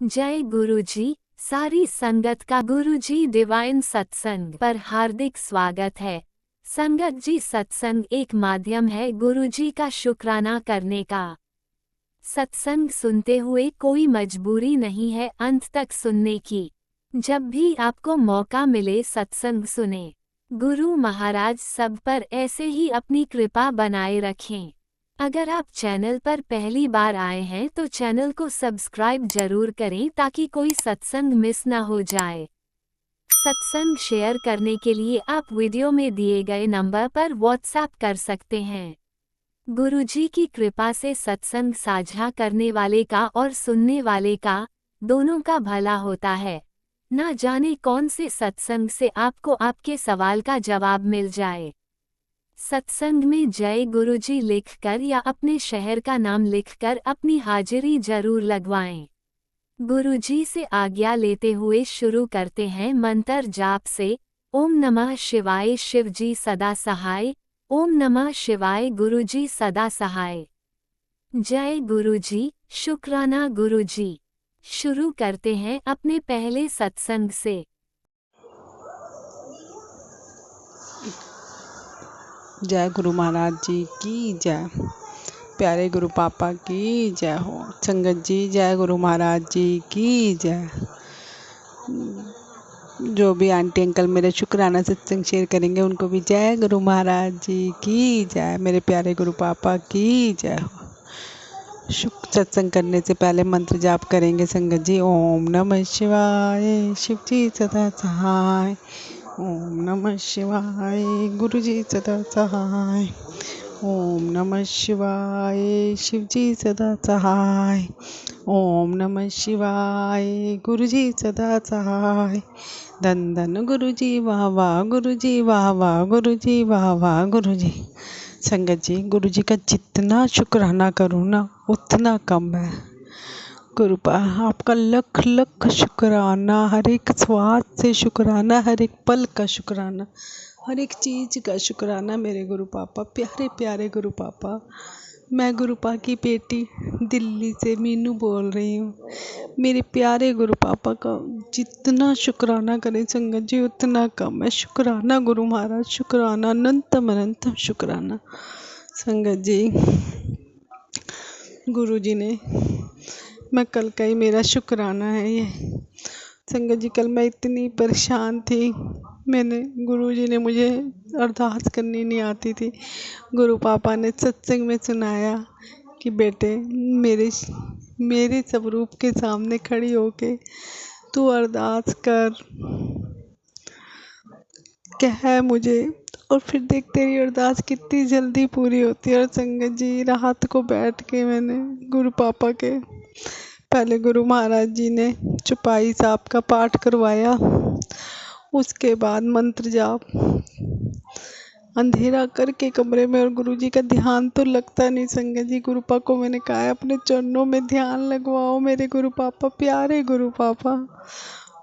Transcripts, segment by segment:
जय गुरुजी। सारी संगत का गुरुजी डिवाइन सत्संग पर हार्दिक स्वागत है। संगत जी, सत्संग एक माध्यम है गुरुजी का शुक्राना करने का। सत्संग सुनते हुए कोई मजबूरी नहीं है अंत तक सुनने की। जब भी आपको मौका मिले सत्संग सुने। गुरु महाराज सब पर ऐसे ही अपनी कृपा बनाए रखें। अगर आप चैनल पर पहली बार आए हैं तो चैनल को सब्सक्राइब जरूर करें ताकि कोई सत्संग मिस ना हो जाए। सत्संग शेयर करने के लिए आप वीडियो में दिए गए नंबर पर व्हाट्सएप कर सकते हैं। गुरुजी की कृपा से सत्संग साझा करने वाले का और सुनने वाले का, दोनों का भला होता है। ना जाने कौन से सत्संग से आपको आपके सवाल का जवाब मिल जाए। सत्संग में जय गुरुजी लिखकर या अपने शहर का नाम लिखकर अपनी हाजिरी जरूर लगवाएं। गुरुजी से आज्ञा लेते हुए शुरू करते हैं मंत्र जाप से। ओम नमः शिवाय शिवजी सदा सहाय। ओम नमः शिवाय गुरुजी सदा सहाय। जय गुरुजी, शुक्राना गुरुजी। शुरू करते हैं अपने पहले सत्संग से। जय गुरु महाराज जी की जय। प्यारे गुरु पापा की जय हो। संगत जी जय गुरु महाराज जी की जय। जो भी आंटी अंकल मेरे शुक्राना सत्संग शेयर करेंगे उनको भी जय गुरु महाराज जी की जय। मेरे प्यारे गुरु पापा की जय हो। सत्संग करने से पहले मंत्र जाप करेंगे संगत जी। ओम नमः शिवाय शिव जी सदा सहाय। ओम नमः शिवाय गुरु जी सदा सहाय। ओम नमः शिवाय शिव जी सदा सहाय। ओम नमः शिवाय गुरु जी सदा सहाय। धन धन गुरु जी वाह वाह गुरु जी वाह वाह गुरु जी वाह वाह गुरु जी। संगत जी, गुरु जी का जितना शुक्राना करूँ ना उतना कम है। कृपा आपका लख लख शुक्राना, हर एक स्वाद से शुक्राना, हर एक पल का शुक्राना, हर एक चीज़ का शुक्राना मेरे गुरु पापा। प्यारे प्यारे गुरु पापा। मैं गुरुपा की बेटी दिल्ली से मीनू बोल रही हूँ। मेरे प्यारे गुरु पापा का जितना शुक्राना करें संगत जी उतना कम है। शुक्राना गुरु महाराज, शुक्राना अनंतम अनंतम शुक्राना। संगत जी, गुरु जी ने, मैं कल का ही मेरा शुक्राना है ये। संगत जी, कल मैं इतनी परेशान थी। मैंने, गुरु जी ने मुझे अरदास करनी नहीं आती थी। गुरु पापा ने सत्संग में सुनाया कि बेटे मेरे स्वरूप के सामने खड़ी होके तू अरदास कर, कह मुझे, और फिर देख तेरी अरदास कितनी जल्दी पूरी होती है। और संगत जी, रात को बैठ के मैंने गुरु पापा के, पहले गुरु महाराज जी ने चौपाई साहब का पाठ करवाया, उसके बाद मंत्र जाप, अंधेरा करके कमरे में। और गुरु जी का ध्यान तो लगता नहीं संगत जी। गुरु पापा को मैंने कहा अपने चरणों में ध्यान लगवाओ मेरे गुरु पापा, प्यारे गुरु पापा।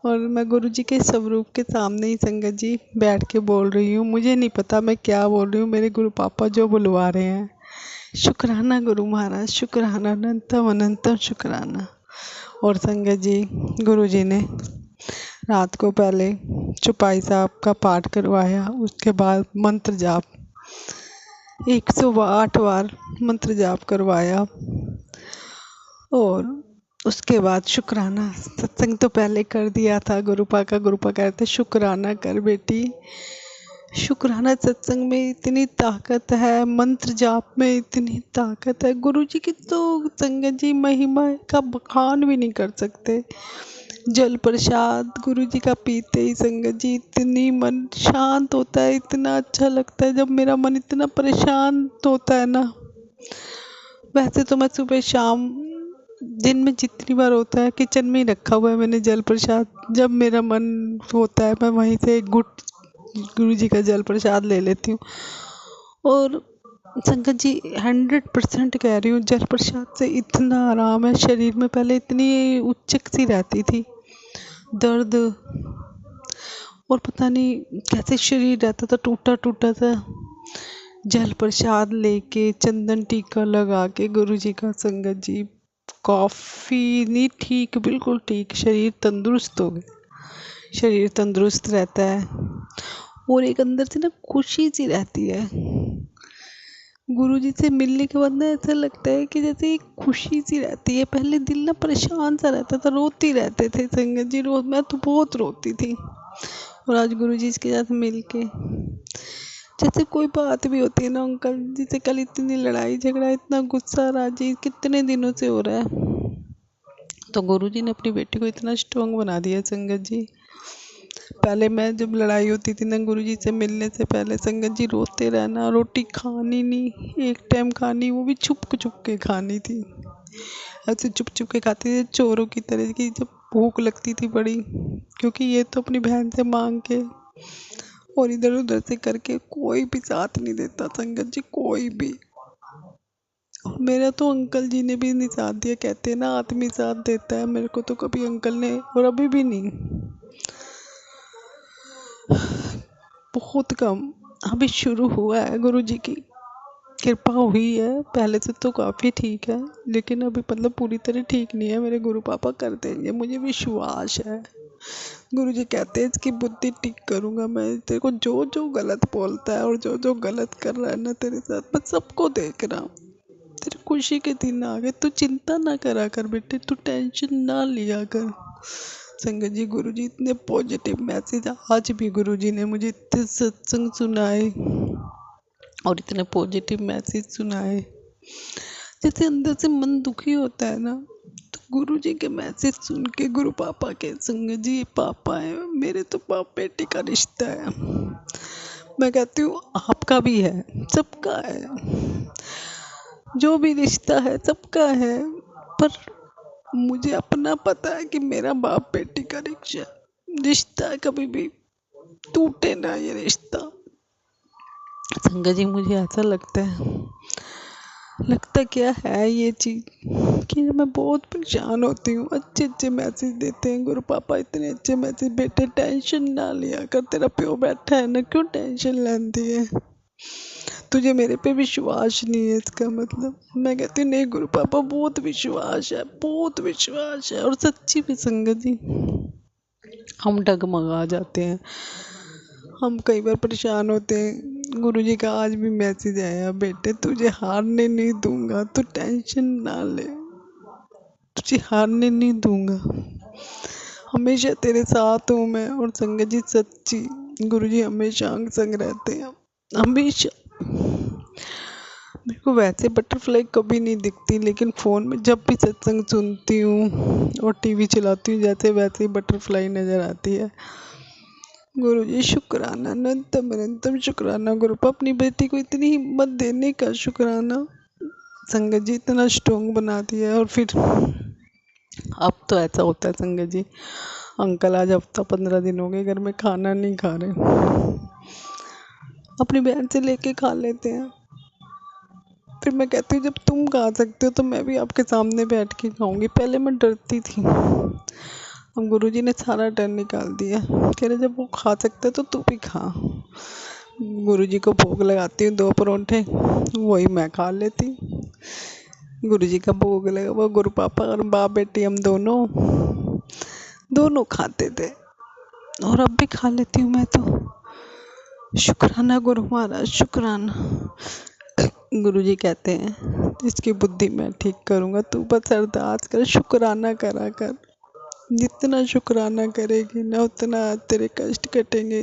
और मैं गुरु जी के स्वरूप के सामने ही संगत जी बैठ के बोल रही हूँ। मुझे नहीं पता मैं क्या बोल रही हूँ, मेरे गुरु पापा जो बुलवा रहे हैं। शुक्राना गुरु महाराज, शुक्राना अनंतम अनंतम शुक्राना। और संगत जी, गुरु जी ने रात को पहले चौपाई साहब का पाठ करवाया, उसके बाद मंत्र जाप 108 बार मंत्र जाप करवाया। और उसके बाद शुक्राना सत्संग तो पहले कर दिया था। गुरुपा कहते शुक्राना कर बेटी। शुक्राना सत्संग में इतनी ताकत है, मंत्र जाप में इतनी ताकत है। गुरु जी की तो संगत जी महिमा का बखान भी नहीं कर सकते। जल प्रसाद गुरु जी का पीते ही संगत जी इतनी मन शांत होता है, इतना अच्छा लगता है। जब मेरा मन इतना परेशान होता है ना, वैसे तो मैं सुबह शाम दिन में जितनी बार होता है किचन में ही रखा हुआ है मैंने जल प्रसाद। जब मेरा मन होता है मैं वहीं से एक घुट गुरु जी का जल प्रसाद ले लेती हूँ। और संगत जी 100% कह रही हूँ, जल प्रसाद से इतना आराम है शरीर में। पहले इतनी उचक सी रहती थी, दर्द, और पता नहीं कैसे शरीर रहता था टूटा टूटा सा। जल प्रसाद लेके चंदन टीका लगा के गुरु जी का संगत जी कॉफ़ी नहीं, ठीक, बिल्कुल ठीक, शरीर तंदुरुस्त हो गया, शरीर तंदुरुस्त रहता है और एक अंदर से ना खुशी सी रहती है। गुरुजी से मिलने के बाद ना ऐसा लगता है कि जैसे एक खुशी सी रहती है। पहले दिल ना परेशान सा रहता था, रोती रहते थे संगत जी, रोज मैं तो बहुत रोती थी। और आज गुरुजी के साथ मिलके जैसे कोई बात भी होती है ना अंकल, जैसे कल इतनी लड़ाई झगड़ा, इतना गुस्सा राजी कितने दिनों से हो रहा है, तो गुरुजी ने अपनी बेटी को इतना स्ट्रांग बना दिया संगत जी। पहले मैं जब लड़ाई होती थी ना गुरुजी से मिलने से पहले संगत जी, रोते रहना, रोटी खानी नहीं, एक टाइम खानी, वो भी छुप छुप के खानी थी। ऐसे चुप चुप के खाती थी चोरों की तरह की, जब भूख लगती थी बड़ी, क्योंकि ये तो अपनी बहन से मांग के और इधर उधर से करके कोई भी साथ नहीं देता संगत जी, कोई भी। मेरा तो अंकल जी ने भी नहीं साथ दिया, कहते हैं ना आदमी साथ देता है, मेरे को तो कभी अंकल ने और अभी भी नहीं, बहुत कम। अभी शुरू हुआ है, गुरुजी की कृपा हुई है, पहले से तो काफ़ी ठीक है, लेकिन अभी मतलब पूरी तरह ठीक नहीं है। मेरे गुरु पापा कर देंगे, मुझे विश्वास है। गुरुजी कहते हैं इसकी बुद्धि ठीक करूँगा मैं, तेरे को जो जो गलत बोलता है और जो जो गलत कर रहा है ना तेरे साथ, मैं सबको देख रहा हूँ। तेरी खुशी के दिन आ गए, तू चिंता ना करा कर बेटे, तू टेंशन ना लिया कर। संगत जी, गुरुजी इतने पॉजिटिव मैसेज, आज भी गुरुजी ने मुझे इतने सत्संग सुनाए और इतने पॉजिटिव मैसेज सुनाए, जैसे अंदर से मन दुखी होता है ना, तो गुरुजी के मैसेज सुन के, गुरु पापा के, संगत जी पापा है मेरे, तो बाप बेटी का रिश्ता है। मैं कहती हूँ आपका भी है, सबका है, जो भी रिश्ता है सबका है, पर मुझे अपना पता है कि मेरा बाप बेटी का रिश्ता है, कभी भी टूटे ना ये रिश्ता। संगत जी, मुझे ऐसा लगता क्या है ये चीज़ कि मैं बहुत परेशान होती हूँ। अच्छे अच्छे मैसेज देते हैं गुरु पापा, इतने अच्छे मैसेज, बेटे टेंशन ना लिया कर, तेरा प्यो बैठा है ना, क्यों टेंशन लेती है, तुझे मेरे पे विश्वास नहीं है इसका मतलब। मैं कहती हूँ नहीं गुरु पापा, बहुत विश्वास है, बहुत विश्वास है, और सच्ची भी संगत जी, हम डगमगा जाते हैं, हम कई बार परेशान होते हैं। गुरुजी का आज भी मैसेज आया, बेटे तुझे हारने नहीं दूंगा, तू टेंशन ना ले, तुझे हारने नहीं दूंगा, हमेशा तेरे साथ हूँ मैं। और संगत जी सच्ची, गुरुजी हमेशा अंग संग रहते हैं, हमेशा। मेरे को वैसे बटरफ्लाई कभी नहीं दिखती, लेकिन फ़ोन में जब भी सत्संग सुनती हूँ और टीवी चलाती हूँ, जैसे वैसे ही बटरफ्लाई नज़र आती है। गुरुजी शुक्राना, अनंतम अनंतम शुक्राना गुरुपा, अपनी बेटी को इतनी हिम्मत देने का शुक्राना। संगत जी इतना स्ट्रॉन्ग बना दिया है। और फिर अब तो ऐसा होता है संगत जी, अंकल आज हफ्ता 15 दिन हो गए घर में खाना नहीं खा रहे, अपनी बहन से लेके खा लेते हैं। फिर मैं कहती हूँ जब तुम खा सकते हो तो मैं भी आपके सामने बैठ के खाऊंगी। पहले मैं डरती थी, अब गुरुजी ने सारा डर निकाल दिया, कह रहे जब वो खा सकते तो तू भी खा। गुरुजी को भोग लगाती हूँ 2 परोंठे, वही मैं खा लेती। गुरुजी का भोग लगा, वो गुरु पापा और बाप बेटी हम दोनों खाते थे, और अब भी खा लेती हूँ मैं तो। शुक्राना गुरु महाराज, शुक्राना। गुरुजी कहते हैं इसकी बुद्धि मैं ठीक करूँगा, तू बस अरदास कर, शुक्राना करा कर, जितना शुक्राना करेगी ना उतना तेरे कष्ट कटेंगे।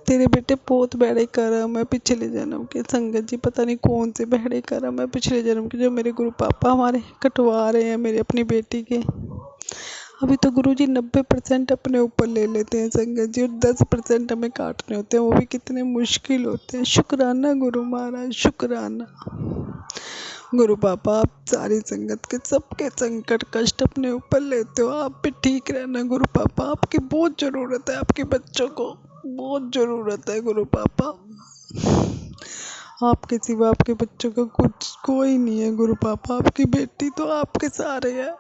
तेरे बेटे बहुत बड़े कर्म है पिछले जन्म के, संगत जी पता नहीं कौन से बड़े कर्म है पिछले जन्म के, जो मेरे गुरु पापा हमारे कटवा रहे हैं मेरे अपनी बेटी के। अभी तो गुरुजी 90% अपने ऊपर ले लेते हैं संगत जी, और 10% हमें काटने होते हैं, वो भी कितने मुश्किल होते हैं। शुक्राना गुरु महाराज, शुक्राना। गुरु पापा आप सारी संगत के सबके संकट कष्ट अपने ऊपर लेते हो, आप भी ठीक रहना गुरु पापा, आपकी बहुत ज़रूरत है, आपके बच्चों को बहुत ज़रूरत है गुरु पापा, आपके सिवा आपके बच्चों का कुछ कोई नहीं है गुरु पापा, आपकी बेटी तो आपके सहारे है,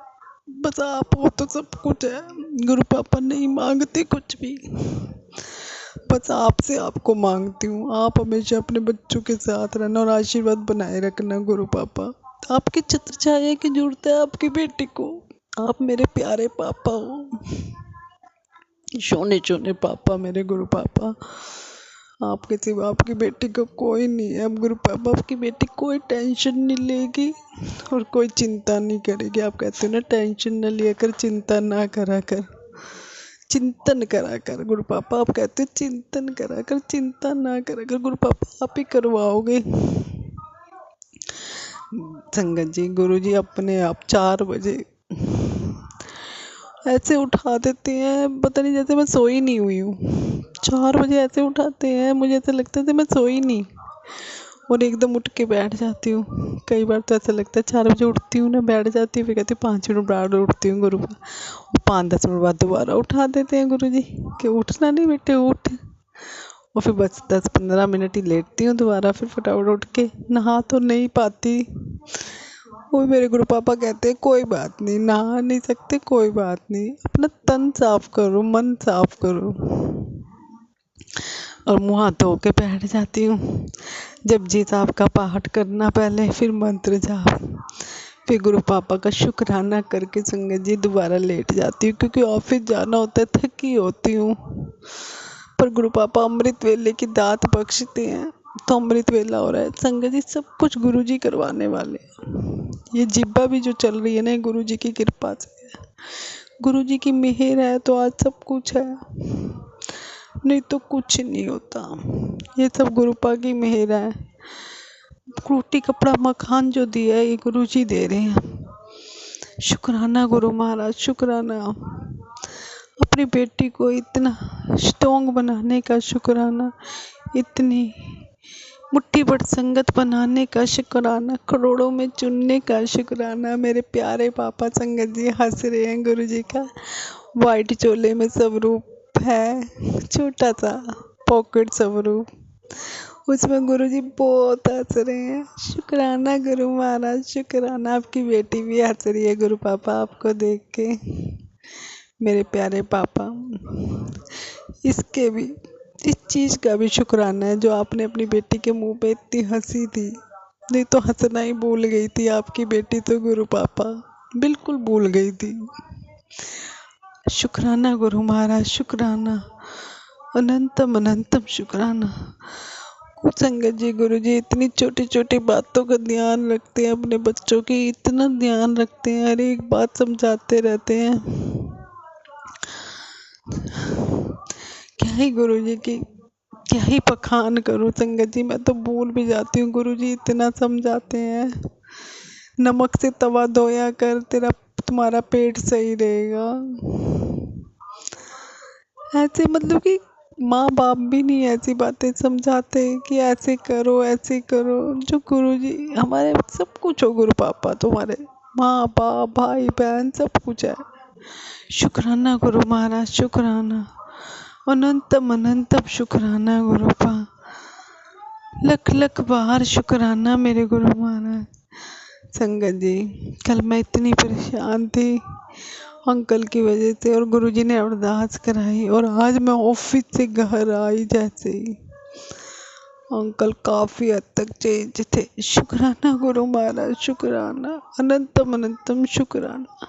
बस आप हो तो सब कुछ है गुरु पापा, नहीं मांगती कुछ भी, बस आपसे आपको मांगती हूँ, आप हमेशा अपने बच्चों के साथ रहना और आशीर्वाद बनाए रखना गुरु पापा। आपकी छत्र छाया की जरूरत है आपकी बेटी को। आप मेरे प्यारे पापा हो, सोने चोने पापा, मेरे गुरु पापा। आपके सिवा आपकी बेटी को कोई नहीं है। अब गुरु पापा आपकी बेटी कोई टेंशन नहीं लेगी और कोई चिंता नहीं करेगी। आप कहते हो ना, टेंशन न लिया कर, चिंता ना करा कर, चिंतन करा कर। गुरु पापा आप कहते हो चिंतन करा कर, चिंता ना करा कर। गुरु पापा आप ही करवाओगे। संगत जी, गुरु जी अपने आप 4 बजे ऐसे उठा देते हैं, पता नहीं जैसे मैं सोई नहीं हुई हूँ। 4 बजे ऐसे उठाते हैं, मुझे ऐसा लगता है मैं सोई नहीं, और एकदम उठ के बैठ जाती हूँ। कई बार तो ऐसा लगता है 4 बजे उठती हूँ ना, बैठ जाती हूँ, फिर कहती हूँ 5 मिनट बाद उठती हूँ गुरु, 5-10 मिनट बाद दोबारा उठा देते हैं गुरु जी कि उठना नहीं बेटे उठ, और फिर बस 10-15 मिनट ही लेटती हूँ दोबारा, फिर फटाफट उठ के नहा तो नहीं पाती। वो मेरे गुरु पापा कहते हैं कोई बात नहीं, नहा नहीं सकते कोई बात नहीं, अपना तन साफ करो, मन साफ करो, और मुँह हाथ धो के बैठ जाती हूँ। जपजी साहब का पाठ करना पहले, फिर मंत्र जाप, फिर गुरु पापा का शुक्राना करके संगत जी दोबारा लेट जाती हूँ, क्योंकि ऑफिस जाना होता है, थकी होती हूँ। पर गुरु पापा अमृत वेले की दात बख्शते हैं, तो अमृत वेला हो रहा है संगत जी, सब कुछ गुरु जी करवाने वाले हैं। ये जिब्बा भी जो चल रही है ना, गुरु जी की कृपा से, गुरु जी की मेहर है तो आज सब कुछ है, नहीं तो कुछ नहीं होता। ये सब गुरु पा की मेहर है। रोटी कपड़ा मकान जो दिया है ये गुरु जी दे रहे हैं। शुक्राना गुरु महाराज, शुक्राना। अपनी बेटी को इतना स्ट्रॉन्ग बनाने का शुक्राना, इतनी मुट्ठी भर संगत बनाने का शुक्राना, करोड़ों में चुनने का शुक्राना। मेरे प्यारे पापा संगत जी हंस रहे हैं। गुरु जी का वाइट चोले में स्वरूप है, छोटा सा पॉकेट स्वरूप, उसमें गुरु जी बहुत हंस रहे हैं। शुक्राना गुरु महाराज, शुक्राना। आपकी बेटी भी हंस रही है गुरु पापा आपको देख के, मेरे प्यारे पापा। इसके भी, इस चीज़ का भी शुक्राना है जो आपने अपनी बेटी के मुंह पे इतनी हंसी थी, नहीं तो हंसना ही भूल गई थी आपकी बेटी तो गुरु पापा, बिल्कुल भूल गई थी। शुक्राना गुरु महाराज, शुक्राना, अनंतम अनंतम शुक्राना। संगत जी, गुरु जी इतनी छोटी छोटी बातों का ध्यान रखते हैं, अपने बच्चों की इतना ध्यान रखते हैं, हर एक बात समझाते रहते हैं। क्या ही गुरु जी की, क्या ही बखान करूं संगत जी, मैं तो भूल भी जाती हूँ। गुरु जी इतना समझाते हैं, नमक से तवा धोया कर, तुम्हारा पेट सही रहेगा। ऐसे मतलब कि माँ बाप भी नहीं ऐसी बातें समझाते कि ऐसे करो ऐसे करो। जो गुरु जी हमारे सब कुछ हो, गुरु पापा तुम्हारे, माँ बाप भाई बहन सब कुछ है। शुक्राना गुरु महाराज, शुक्राना, अनंतम अनंतम शुक्राना गुरु पा, लख लख बार शुक्राना मेरे गुरु महाराज। संगत जी, कल मैं इतनी परेशान थी अंकल की वजह से, और गुरुजी ने अरदास कराई, और आज मैं ऑफिस से घर आई जैसे ही अंकल काफ़ी हद तक चेंज थे। शुक्राना गुरु महाराज, शुक्राना, अनंतम अनंतम शुक्राना।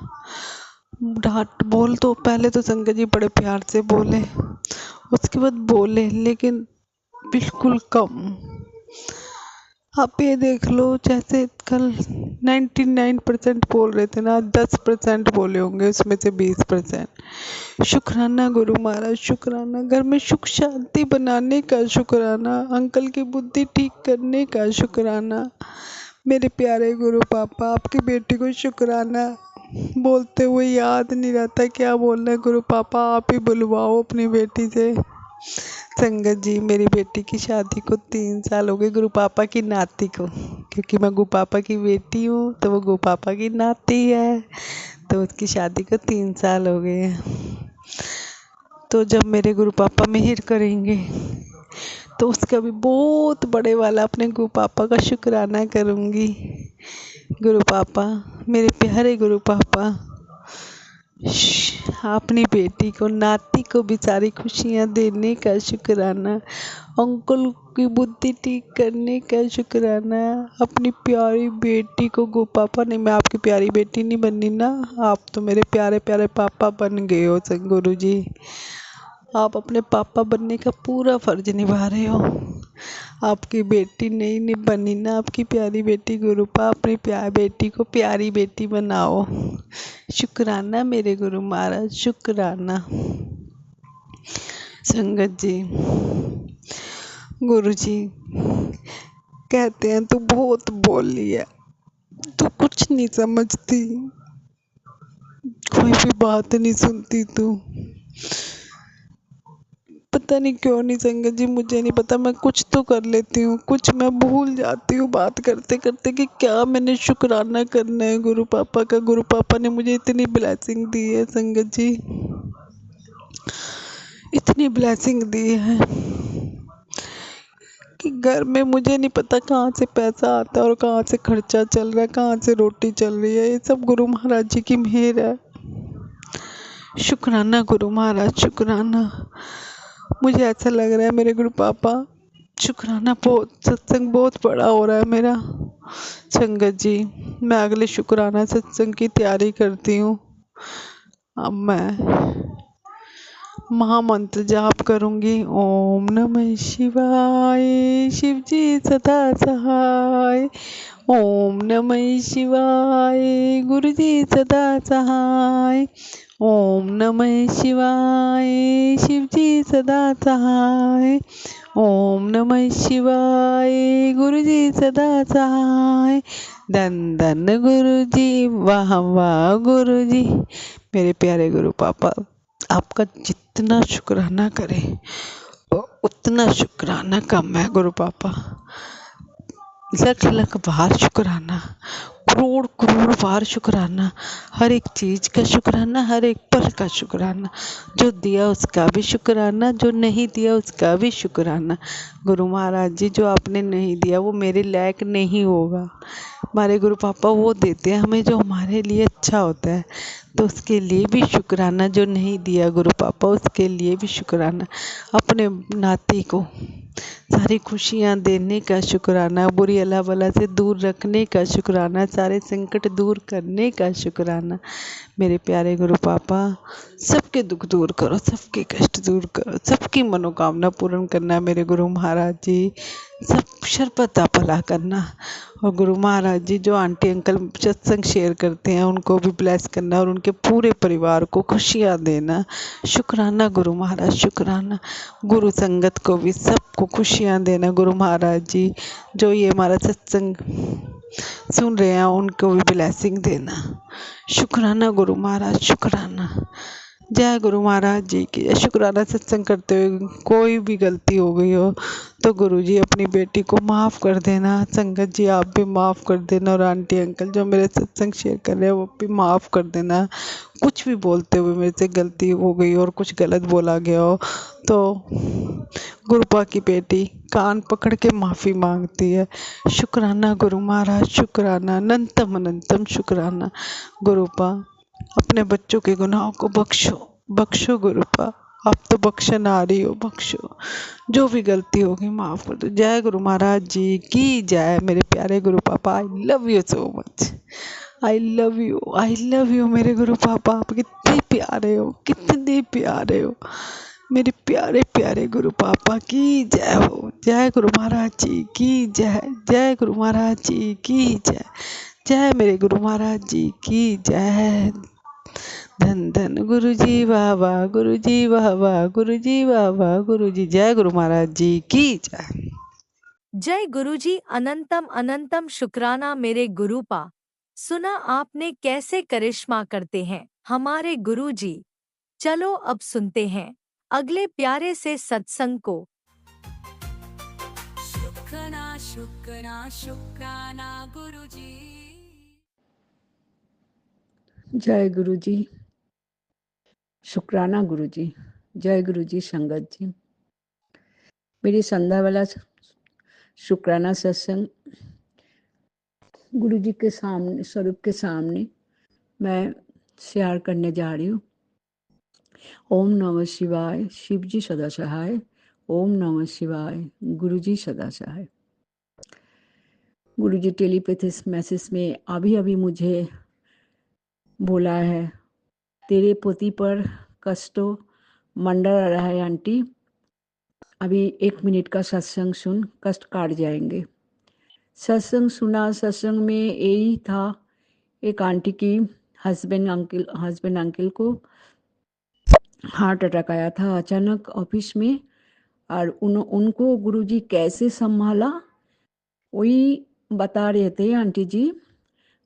डांट बोल तो पहले तो संगत जी बड़े प्यार से बोले, उसके बाद बोले लेकिन बिल्कुल कम। आप ये देख लो, जैसे कल 99% बोल रहे थे ना, 10% बोले होंगे, उसमें से 20%। शुक्राना गुरु महाराज, शुक्राना। घर में सुख शांति बनाने का शुक्राना, अंकल की बुद्धि ठीक करने का शुक्राना। मेरे प्यारे गुरु पापा, आपकी बेटी को शुक्राना बोलते हुए याद नहीं रहता क्या बोलना है। गुरु पापा आप ही बुलवाओ अपनी बेटी से। संगत जी, मेरी बेटी की शादी को 3 साल हो गए, गुरु पापा की नाती को, क्योंकि मैं गुरु पापा की बेटी हूँ तो वो गुरु पापा की नाती है, तो उसकी शादी को 3 साल हो गए हैं। तो जब मेरे गुरु पापा मेहर करेंगे तो उसका भी बहुत बड़े वाला अपने गुरु पापा का शुक्राना करूँगी। गुरु पापा, मेरे प्यारे गुरु पापा, अपनी बेटी को, नाती को भी सारी खुशियाँ देने का शुक्राना, अंकल की बुद्धि ठीक करने का शुक्राना, अपनी प्यारी बेटी को गो पापा नहीं, मैं आपकी प्यारी बेटी नहीं बननी ना, आप तो मेरे प्यारे प्यारे पापा बन गए हो गुरु जी। आप अपने पापा बनने का पूरा फर्ज निभा रहे हो। आपकी बेटी नहीं बनी ना, आपकी प्यारी बेटी, गुरुपा अपनी प्यारी बेटी को प्यारी बेटी बनाओ। शुक्राना मेरे गुरु महाराज, शुक्राना। संगत जी, गुरु जी कहते हैं तू बहुत बोल लिया, तू कुछ नहीं समझती, कोई भी बात नहीं सुनती तू। पता नहीं क्यों नहीं संगत जी, मुझे नहीं पता, मैं कुछ तो कर लेती हूँ, कुछ मैं भूल जाती हूँ बात करते करते कि क्या मैंने शुक्राना करना है गुरु पापा का। गुरु पापा ने मुझे इतनी ब्लेसिंग दी है संगत जी, इतनी ब्लेसिंग दी है कि घर में मुझे नहीं पता कहाँ से पैसा आता है और कहाँ से खर्चा चल रहा है, कहाँ से रोटी चल रही है। ये सब गुरु महाराज जी की मेहर है। शुक्राना गुरु महाराज, शुक्राना। मुझे ऐसा लग रहा है मेरे गुरु पापा, शुक्राना बहुत, सत्संग बहुत बड़ा हो रहा है मेरा। संगत जी, मैं अगले शुक्राना सत्संग की तैयारी करती हूँ। अब मैं महामंत्र जाप करूंगी। ओम नमः शिवाय, शिव जी सदा सहाय। ओम नमः शिवाय, गुरु जी सदा सहाय। ओम नमः शिवाय, शिव जी सदा सहाय। ओम नमः शिवाय, गुरु जी सदा सहाय। धन धन गुरु जी, वाह वाह गुरु जी। मेरे प्यारे गुरु पापा, आपका जितना शुक्राना करें उतना शुक्राना कम है गुरु पापा। लख लख बार शुक्राना, करोड़ करोड़ बार शुक्राना, हर एक चीज़ का शुक्राना, हर एक पल का शुक्राना। जो दिया उसका भी शुक्राना, जो नहीं दिया उसका भी शुक्राना। गुरु महाराज जी, जो आपने नहीं दिया वो मेरे लायक नहीं होगा। हमारे गुरु पापा वो देते हैं हमें जो हमारे लिए अच्छा होता है, तो उसके लिए भी शुक्राना। जो नहीं दिया गुरु पापा उसके लिए भी शुक्राना। अपने नाती को सारी खुशियाँ देने का शुक्राना, बुरी अला बला से दूर रखने का शुक्राना, सारे संकट दूर करने का शुक्राना। मेरे प्यारे गुरु पापा, सबके दुख दूर करो, सबके कष्ट दूर करो, सबकी मनोकामना पूर्ण करना मेरे गुरु महाराज जी। सब शरबता भला करना। और गुरु महाराज जी, जो आंटी अंकल सत्संग शेयर करते हैं उनको भी ब्लेस करना और उनके पूरे परिवार को खुशियाँ देना। शुक्राना गुरु महाराज, शुक्राना। गुरु संगत को भी सबको खुशियाँ देना गुरु महाराज जी। जो ये हमारा सत्संग सुन रहे हैं उनको भी ब्लेसिंग देना। शुक्राना गुरु महाराज, शुक्राना। जय गुरु महाराज जी की। शुक्राना सत्संग करते हुए कोई भी गलती हो गई हो तो गुरु जी अपनी बेटी को माफ़ कर देना। संगत जी आप भी माफ़ कर देना, और आंटी अंकल जो मेरे सत्संग शेयर कर रहे हैं वो भी माफ़ कर देना। कुछ भी बोलते हुए मेरे से गलती हो गई और कुछ गलत बोला गया हो तो गुरुपा की बेटी कान पकड़ के माफ़ी मांगती है। शुक्राना गुरु महाराज, शुक्राना, अनंतम अनंतम शुक्राना। गुरुपा अपने बच्चों के गुनाहों को बख्शो, बख्शो गुरुपा, आप तो बख्शनारी हो, बख्शो। जो भी गलती होगी माफ़ कर दो। जय गुरु महाराज जी की जय। मेरे प्यारे गुरु पापा, I love you so much, I love you, I love you मेरे गुरु पापा। आप कितने प्यारे हो, कितने प्यारे हो। मेरे प्यारे प्यारे गुरु पापा की जय हो। जय गुरु महाराज जी की जय, जय गुरु महाराज जी की जय, जय मेरे गुरु महाराज जी की जय। धन धन गुरु जी, वाह वाह गुरु जी, वाह वाह गुरु जी, वाह वाह गुरु जी। जय गुरु महाराज जी की जय। जय गुरुजी, अनंतम अनंतम शुक्राना मेरे गुरुपा। सुना आपने कैसे करिश्मा करते हैं हमारे गुरुजी। चलो अब सुनते हैं अगले प्यारे से सत्संग को। शुक्राना शुक्राना शुक्राना गुरुजी। जय गुरु जी, शुक्राना गुरु जी, जय गुरु जी। संगत जी, मेरी संध्या वाला शुक्राना सत्संग गुरु जी के सामने, स्वरूप के सामने मैं शेयर करने जा रही हूँ। ओम नमः शिवाय, शिव जी सदा सहाय। ओम नमः शिवाय, गुरु जी सदा सहाय। गुरु जी टेलीपैथिक मैसेज में अभी अभी मुझे बोला है, तेरे पोती पर कष्टों मंडरा रहा है आंटी, अभी 1 मिनट का सत्संग सुन, कष्ट काट जाएंगे। सत्संग सुना, सत्संग में यही था, एक आंटी की हस्बैंड अंकल को हार्ट अटैक आया था अचानक ऑफिस में, और उनको गुरुजी कैसे संभाला वही बता रहे थे आंटी जी।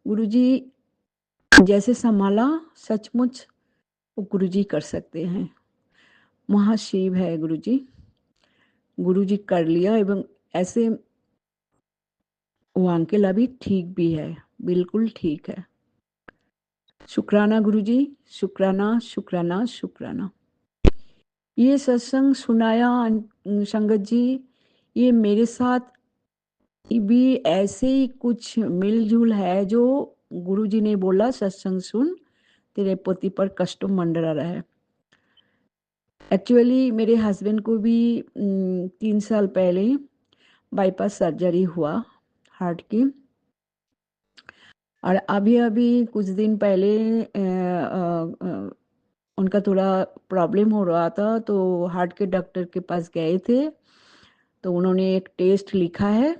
गुरुजी जैसे संभाला सचमुच वो गुरुजी कर सकते हैं, महाशिव है गुरुजी। गुरुजी कर लिया एवं ऐसे वो अंकल अभी ठीक भी है, बिल्कुल ठीक है। शुक्राना गुरुजी, शुक्राना शुक्राना शुक्राना। ये सत्संग सुनाया संगत जी, ये मेरे साथ भी ऐसे ही कुछ मिलजुल है जो गुरुजी ने बोला सत्संग सुन, तेरे पति पर कष्ट मंडरा रहा है। एक्चुअली मेरे हस्बैंड को भी 3 साल पहले बाईपास सर्जरी हुआ हार्ट की, और अभी अभी कुछ दिन पहले उनका थोड़ा प्रॉब्लम हो रहा था, तो हार्ट के डॉक्टर के पास गए थे, तो उन्होंने एक टेस्ट लिखा है,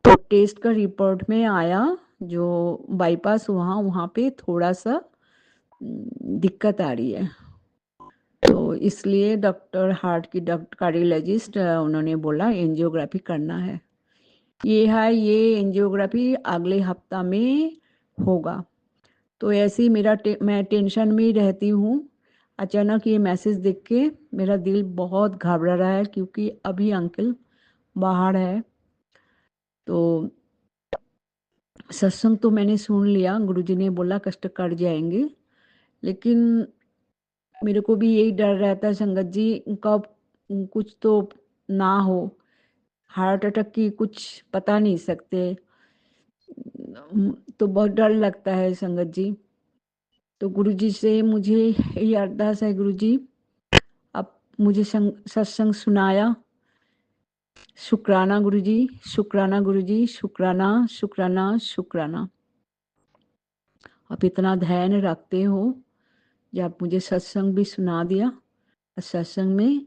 तो टेस्ट का रिपोर्ट में आया जो बाईपास वहाँ पे थोड़ा सा दिक्कत आ रही है, तो इसलिए डॉक्टर हार्ट की कार्डियोलॉजिस्ट उन्होंने बोला एंजियोग्राफी करना है। ये एंजियोग्राफी अगले हफ्ता में होगा। तो ऐसे ही मैं टेंशन में ही रहती हूँ। अचानक ये मैसेज देख के मेरा दिल बहुत घबरा रहा है, क्योंकि अभी अंकल बाहर है। तो सत्संग तो मैंने सुन लिया, गुरुजी ने बोला कष्ट कट जाएंगे, लेकिन मेरे को भी यही डर रहता है संगत जी, कब कुछ तो ना हो। हार्ट अटैक की कुछ पता नहीं सकते, तो बहुत डर लगता है संगत जी। तो गुरुजी से मुझे यही अरदास है, गुरुजी अब मुझे सत्संग सुनाया, शुक्राना गुरुजी, शुक्राना गुरुजी, शुक्राना शुक्राना शुक्राना। आप इतना ध्यान रखते हो, जब आप मुझे सत्संग भी सुना दिया। सत्संग में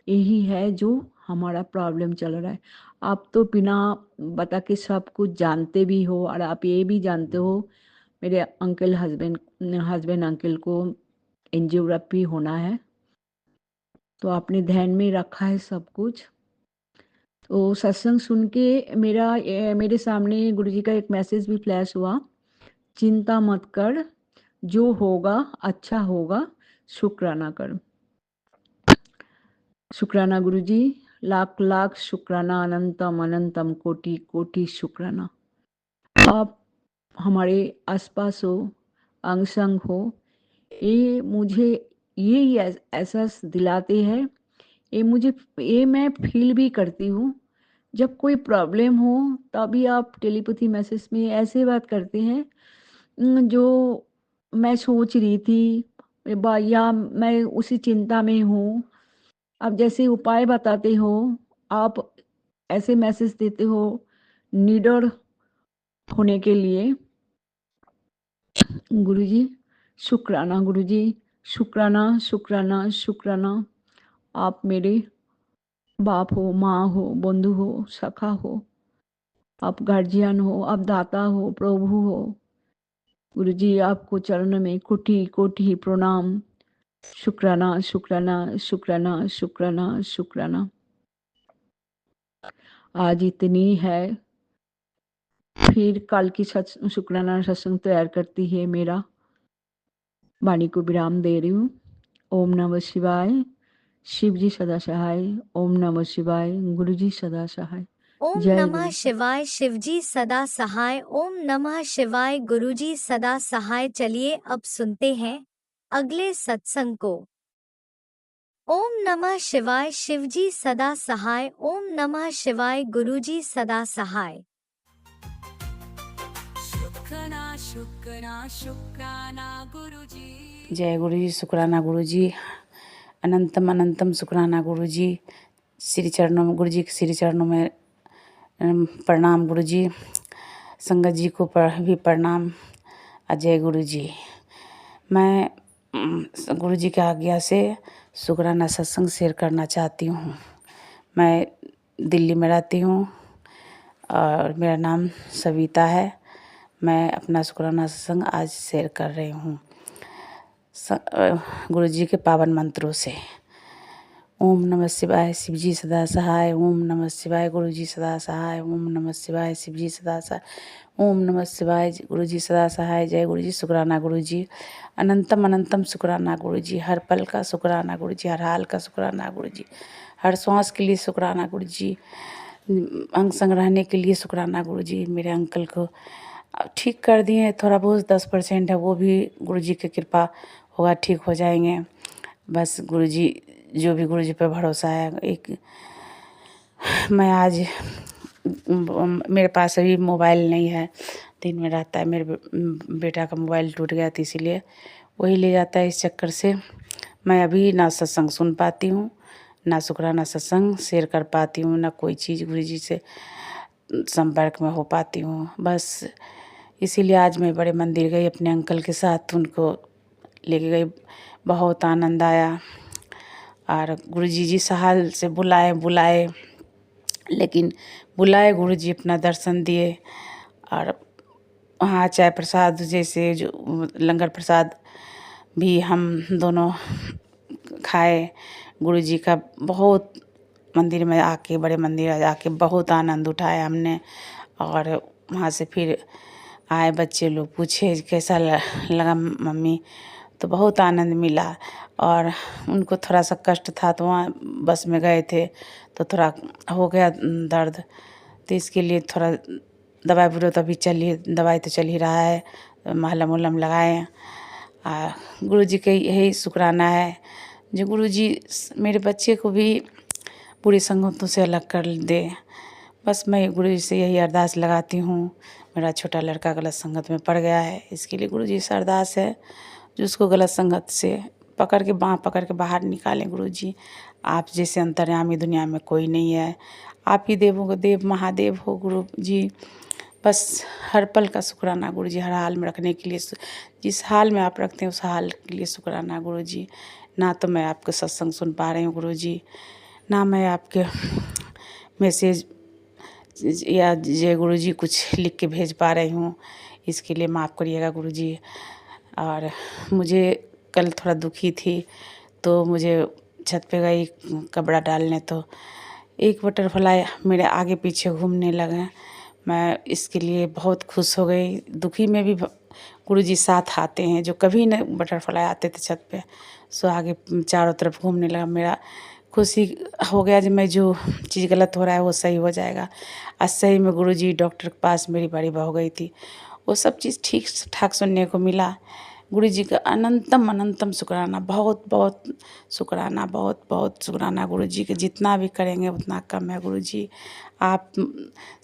यही है जो हमारा प्रॉब्लम चल रहा है। आप तो बिना बता के सब कुछ जानते भी हो, और आप ये भी जानते हो मेरे हस्बैंड अंकल को एंजियोग्राफी होना है, तो आपने ध्यान में रखा है सब कुछ। तो सत्संग सुन के मेरे सामने गुरुजी का एक मैसेज भी फ्लैश हुआ, चिंता मत कर, जो होगा अच्छा होगा, शुक्राना कर। शुक्राना गुरुजी, लाख लाख शुक्राना, अनंतम अनंतम कोटि कोटि शुक्राना। आप हमारे आसपास हो, अंग संग हो, ये मुझे ये एहसास दिलाते हैं, ये मैं फील भी करती हूँ। जब कोई प्रॉब्लम हो तभी आप टेलीपैथी मैसेज में ऐसे बात करते हैं जो मैं सोच रही थी, या मैं उसी चिंता में हूँ। आप जैसे उपाय बताते हो, आप ऐसे मैसेज देते हो निडर होने के लिए। गुरुजी शुक्राना, गुरुजी शुक्राना शुक्राना शुक्राना। आप मेरे बाप हो, माँ हो, बंधु हो, सखा हो, आप गार्जियन हो, आप दाता हो, प्रभु हो। गुरुजी आपको चरण में कोटि कोटि प्रणाम। शुक्राना शुक्राना शुक्राना शुक्राना शुक्राना। आज इतनी है, फिर कल की शुक्राना सत्संग तैयार करती है। मेरा वाणी को विराम दे रही हूँ। ओम नमः शिवाय, शिव जी सदा सहाय। ओम नमः शिवाय, गुरु जी सदा सहाय। ओम जय नमः गुरु। शिवाय, शिवजी सदा सहाय। ओम नमः शिवाय, गुरुजी सदा सहाय। चलिए अब सुनते हैं अगले सत्संग को। ओम नमः शिवाय, शिवजी सदा सहाय। ओम नमः शिवाय, गुरुजी सदा सहाय। शुक्राना शुक्राना गुरुजी। जय गुरु जी, शुक्राना गुरु जी, अनंतम अनंतम शुक्राना गुरु जी। श्री चरणों में, गुरु जी के श्री चरणों में प्रणाम गुरु जी। संगत जी को भी प्रणाम। अजय गुरु जी। मैं गुरु जी की आज्ञा से शुक्राना सत्संग शेयर करना चाहती हूँ। मैं दिल्ली में रहती हूँ और मेरा नाम सविता है। मैं अपना शुक्राना सत्संग आज शेयर कर रही हूँ गुरु जी के पावन मंत्रों से। ओम नमः शिवाय, शिव जी सदा सहाय। ओम नमः शिवाय, गुरु जी सदा सहाय। ओम नमः शिवाय, शिव जी सदा सहाय। ओम नमः शिवाय, गुरु जी सदा सहाय। जय गुरु जी, शुक्राना गुरु जी, अनंतम अनंतम शुक्राना गुरु जी। हर पल का शुक्राना गुरु जी, हर हाल का शुक्राना गुरु जी, हर श्वास के लिए शुक्राना गुरु जी, अंग संग रहने के लिए शुक्राना गुरु जी। मेरे अंकल को ठीक कर दिए, थोड़ा बहुत 10% है, वो भी गुरु जी की कृपा होगा, ठीक हो जाएंगे। बस गुरु जी, जो भी गुरु जी पे भरोसा है। मैं आज मेरे पास अभी मोबाइल नहीं है, दिन में रहता है। मेरे बेटा का मोबाइल टूट गया था, इसीलिए वही ले जाता है। इस चक्कर से मैं अभी ना सत्संग सुन पाती हूँ, ना शुक्राना सत्संग शेयर कर पाती हूँ, ना कोई चीज़ गुरु जी से संपर्क में हो पाती हूँ। बस इसीलिए आज मैं बड़े मंदिर गई अपने अंकल के साथ, उनको लेके गई। बहुत आनंद आया। और गुरु जी जिस हाल से बुलाए, लेकिन बुलाए गुरु जी, अपना दर्शन दिए। और वहाँ चाय प्रसाद जैसे जो लंगर प्रसाद भी हम दोनों खाए। गुरु जी का बहुत मंदिर में आके, बड़े मंदिर आके बहुत आनंद उठाया हमने। और वहाँ से फिर आए, बच्चे लोग पूछे कैसा लगा मम्मी, तो बहुत आनंद मिला। और उनको थोड़ा सा कष्ट था, तो वहाँ बस में गए थे तो थोड़ा हो गया दर्द, तो इसके लिए थोड़ा दवाई बुरो तो अभी दवाई तो चल ही रहा है, महलम उलम लगाए। गुरु जी के यही शुक्राना है जो गुरु जी मेरे बच्चे को भी बुरी संगतों से अलग कर दे। बस मैं गुरु जी से यही अरदास लगाती हूँ। मेरा छोटा लड़का गलत संगत में पड़ गया है, इसके लिए गुरु जी से अरदास है जो उसको गलत संगत से बाँह पकड़ के बाहर निकालें। गुरु जी, आप जैसे अंतर्यामी दुनिया में कोई नहीं है, आप ही देवों को देव महादेव हो गुरु जी। बस हर पल का शुक्राना गुरु जी, हर हाल में रखने के लिए, जिस हाल में आप रखते हैं उस हाल के लिए शुक्राना गुरु जी। ना तो मैं आपके सत्संग सुन पा रही हूँ गुरु जी, ना मैं आपके मैसेज या जय गुरु जी कुछ लिख के भेज पा रही हूँ, इसके लिए माफ़ करिएगा गुरु जी। और मुझे कल थोड़ा दुखी थी, तो मुझे छत पे गई कपड़ा डालने, तो एक बटरफ्लाई मेरे आगे पीछे घूमने लगे। मैं इसके लिए बहुत खुश हो गई। दुखी में भी गुरु जी साथ आते हैं, जो कभी न बटरफ्लाई आते थे छत पे, सो आगे चारों तरफ घूमने लगा। मेरा खुशी हो गया जो मैं जो चीज़ गलत हो रहा है वो सही हो जाएगा। आज सही में गुरु जी डॉक्टर के पास मेरी बड़ी हो गई थी, वो सब चीज़ ठीक ठाक सुनने को मिला। गुरु जी का अनंतम अनंतम शुक्राना, बहुत बहुत शुक्राना, बहुत बहुत शुक्राना गुरु जी के। जितना भी करेंगे उतना कम है गुरु जी। आप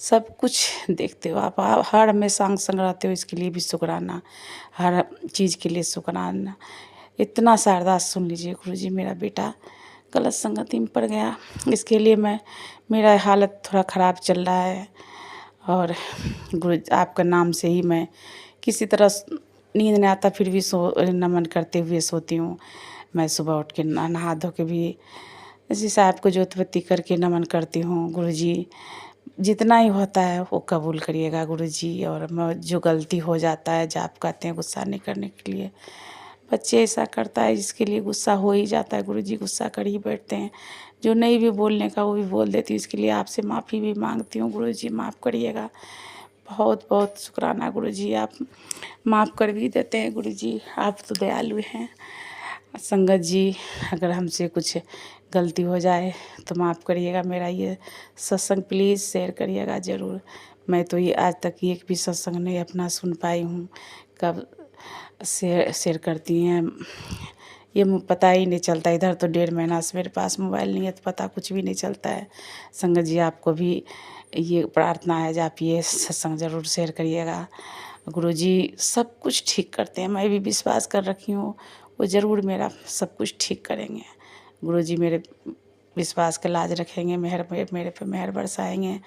सब कुछ देखते हो, आप हर हमेशा अंग संग रहते हो, इसके लिए भी शुक्राना। हर चीज़ के लिए शुक्राना। इतना सा अरदास सुन लीजिए गुरु जी, मेरा बेटा गलत संगति में पड़ गया, इसके लिए मेरा हालत थोड़ा ख़राब चल रहा है। और गुरु आपका नाम से ही मैं किसी तरह नींद नहीं आता, फिर भी नमन करते हुए सोती हूँ। मैं सुबह उठ के नहा धो के भी इसी साहब को जोत बत्ती करके नमन करती हूँ। गुरु जी जितना ही होता है वो कबूल करिएगा गुरु जी। और जो गलती हो जाता है, जो आप कहते हैं गुस्सा नहीं करने के लिए, बच्चे ऐसा करता है जिसके लिए गुस्सा हो ही जाता है गुरु जी, गुस्सा कर ही बैठते हैं। जो नहीं भी बोलने का वो भी बोल देती हूँ, इसके लिए आपसे माफ़ी भी मांगती हूँ गुरु जी, माफ़ करिएगा। बहुत बहुत शुक्राना गुरु जी, आप माफ़ कर भी देते हैं गुरु जी, आप तो दयालु हैं। संगत जी, अगर हमसे कुछ गलती हो जाए तो माफ़ करिएगा। मेरा ये सत्संग प्लीज़ शेयर करिएगा ज़रूर। मैं तो ये आज तक एक भी सत्संग नहीं अपना सुन पाई हूँ, कब शेयर करती हैं ये पता ही नहीं चलता। इधर तो 1.5 महीना से मेरे पास मोबाइल नहीं है, तो पता कुछ भी नहीं चलता है। संगत जी, आपको भी ये प्रार्थना है कि आप ये सत्संग ज़रूर शेयर करिएगा। गुरुजी सब कुछ ठीक करते हैं। मैं भी विश्वास कर रखी हूँ वो ज़रूर मेरा सब कुछ ठीक करेंगे। गुरुजी मेरे विश्वास का लाज रखेंगे, मेरे पे मेहर बरसाएंगे।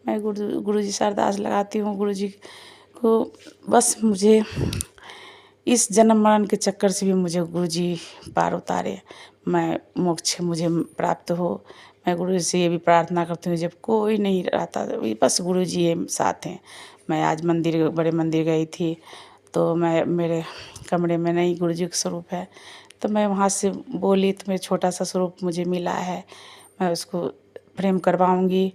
मैं गुरुजी से अरदास लगाती हूँ गुरुजी को, बस मुझे इस जन्म मरण के चक्कर से भी मुझे गुरुजी पार उतारे, मैं मोक्ष मुझे प्राप्त हो। मैं गुरुजी से ये भी प्रार्थना करती हूँ, जब कोई नहीं रहता बस गुरुजी है साथ हैं। मैं आज बड़े मंदिर गई थी तो मेरे कमरे में नहीं गुरुजी का स्वरूप है, तो मैं वहाँ से बोली तो मेरा छोटा सा स्वरूप मुझे मिला है, मैं उसको प्रेम करवाऊँगी,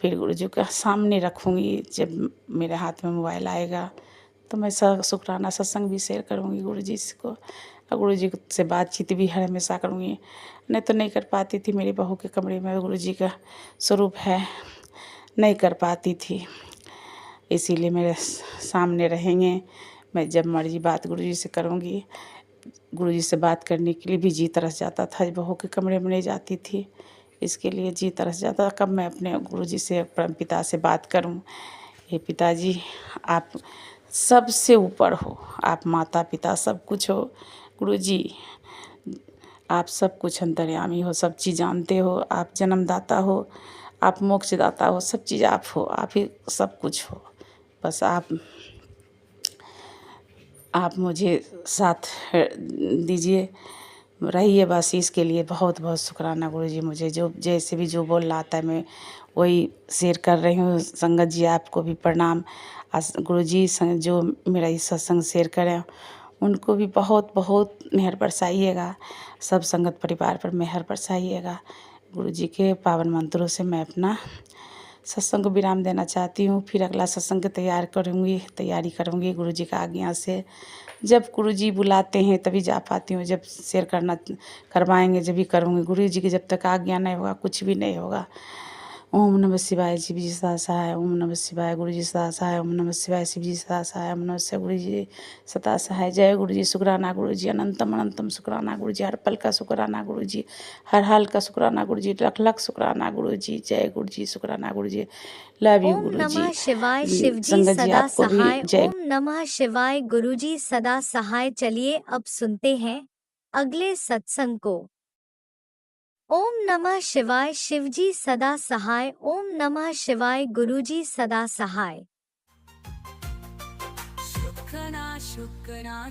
फिर गुरुजी के सामने रखूँगी। जब मेरे हाथ में मोबाइल आएगा तो मैं शुक्राना सत्संग भी शेयर करूँगी गुरुजी को, और गुरुजी से बातचीत भी हर हमेशा करूँगी। नहीं तो नहीं कर पाती थी, मेरी बहू के कमरे में गुरुजी का स्वरूप है, नहीं कर पाती थी, इसीलिए मेरे सामने रहेंगे। मैं जब मर्जी बात गुरुजी से करूँगी। गुरुजी से बात करने के लिए भी जी तरस जाता था, बहू के कमरे में नहीं जाती थी, इसके लिए जी तरस जाता। कब मैं अपने गुरुजी से परम पिता से बात करूं। हे पिताजी, आप सबसे ऊपर हो, आप माता पिता सब कुछ हो। गुरुजी आप सब कुछ अंतर्यामी हो, सब चीज़ जानते हो, आप जन्मदाता हो, आप मोक्षदाता हो, सब चीज़ आप हो, आप ही सब कुछ हो। बस आप मुझे साथ दीजिए, रहिए बस। इसके लिए बहुत बहुत शुक्राना गुरुजी। मुझे जो जैसे भी जो बोलना आता है मैं वही शेयर कर रही हूँ। संगत जी आपको भी प्रणाम। गुरुजी जो मेरा ये सत्संग शेयर करें उनको भी बहुत बहुत मेहर बरसाइएगा, सब संगत परिवार पर मेहर बरसाइएगा। गुरुजी के पावन मंत्रों से मैं अपना सत्संग को विराम देना चाहती हूँ। फिर अगला सत्संग तैयारी करूँगी गुरुजी का आज्ञा से। जब गुरुजी बुलाते हैं तभी जा पाती हूँ, जब शेयर करवाएंगे जब भी करूँगी। गुरुजी की जब तक आज्ञा नहीं होगा कुछ भी नहीं होगा। ओम नमः शिवाय, शिव जी सदा सहाय। ओम नमः शिवाय, गुरुजी सदा सहाय। ओम नमः शिवाय, शिव जी सदा सहाय। ओम नमः शिवाय, गुरुजी सदा सहाय। जय गुरुजी, शुक्राना गुरुजी, अनंतम अनंतम शुक्राना गुरुजी, हर पल का शुक्राना गुरुजी, हर हाल का शुक्राना गुरुजी, लख लख शुक्राना गुरुजी। जय गुरुजी, शुक्राना गुरुजी, लव यू ओम गुरुजी। नमः शिवाय, शिवजी संगत जी सदा आपको भी सहाय। जय। ओम नमः शिवाय, गुरुजी सदा सहाय। चलिए अब सुनते हैं अगले सत्संग को। ओम नमः शिवाय, शिवजी सदा सहाय। ओम नमः शिवाय, गुरुजी सदा सहाय।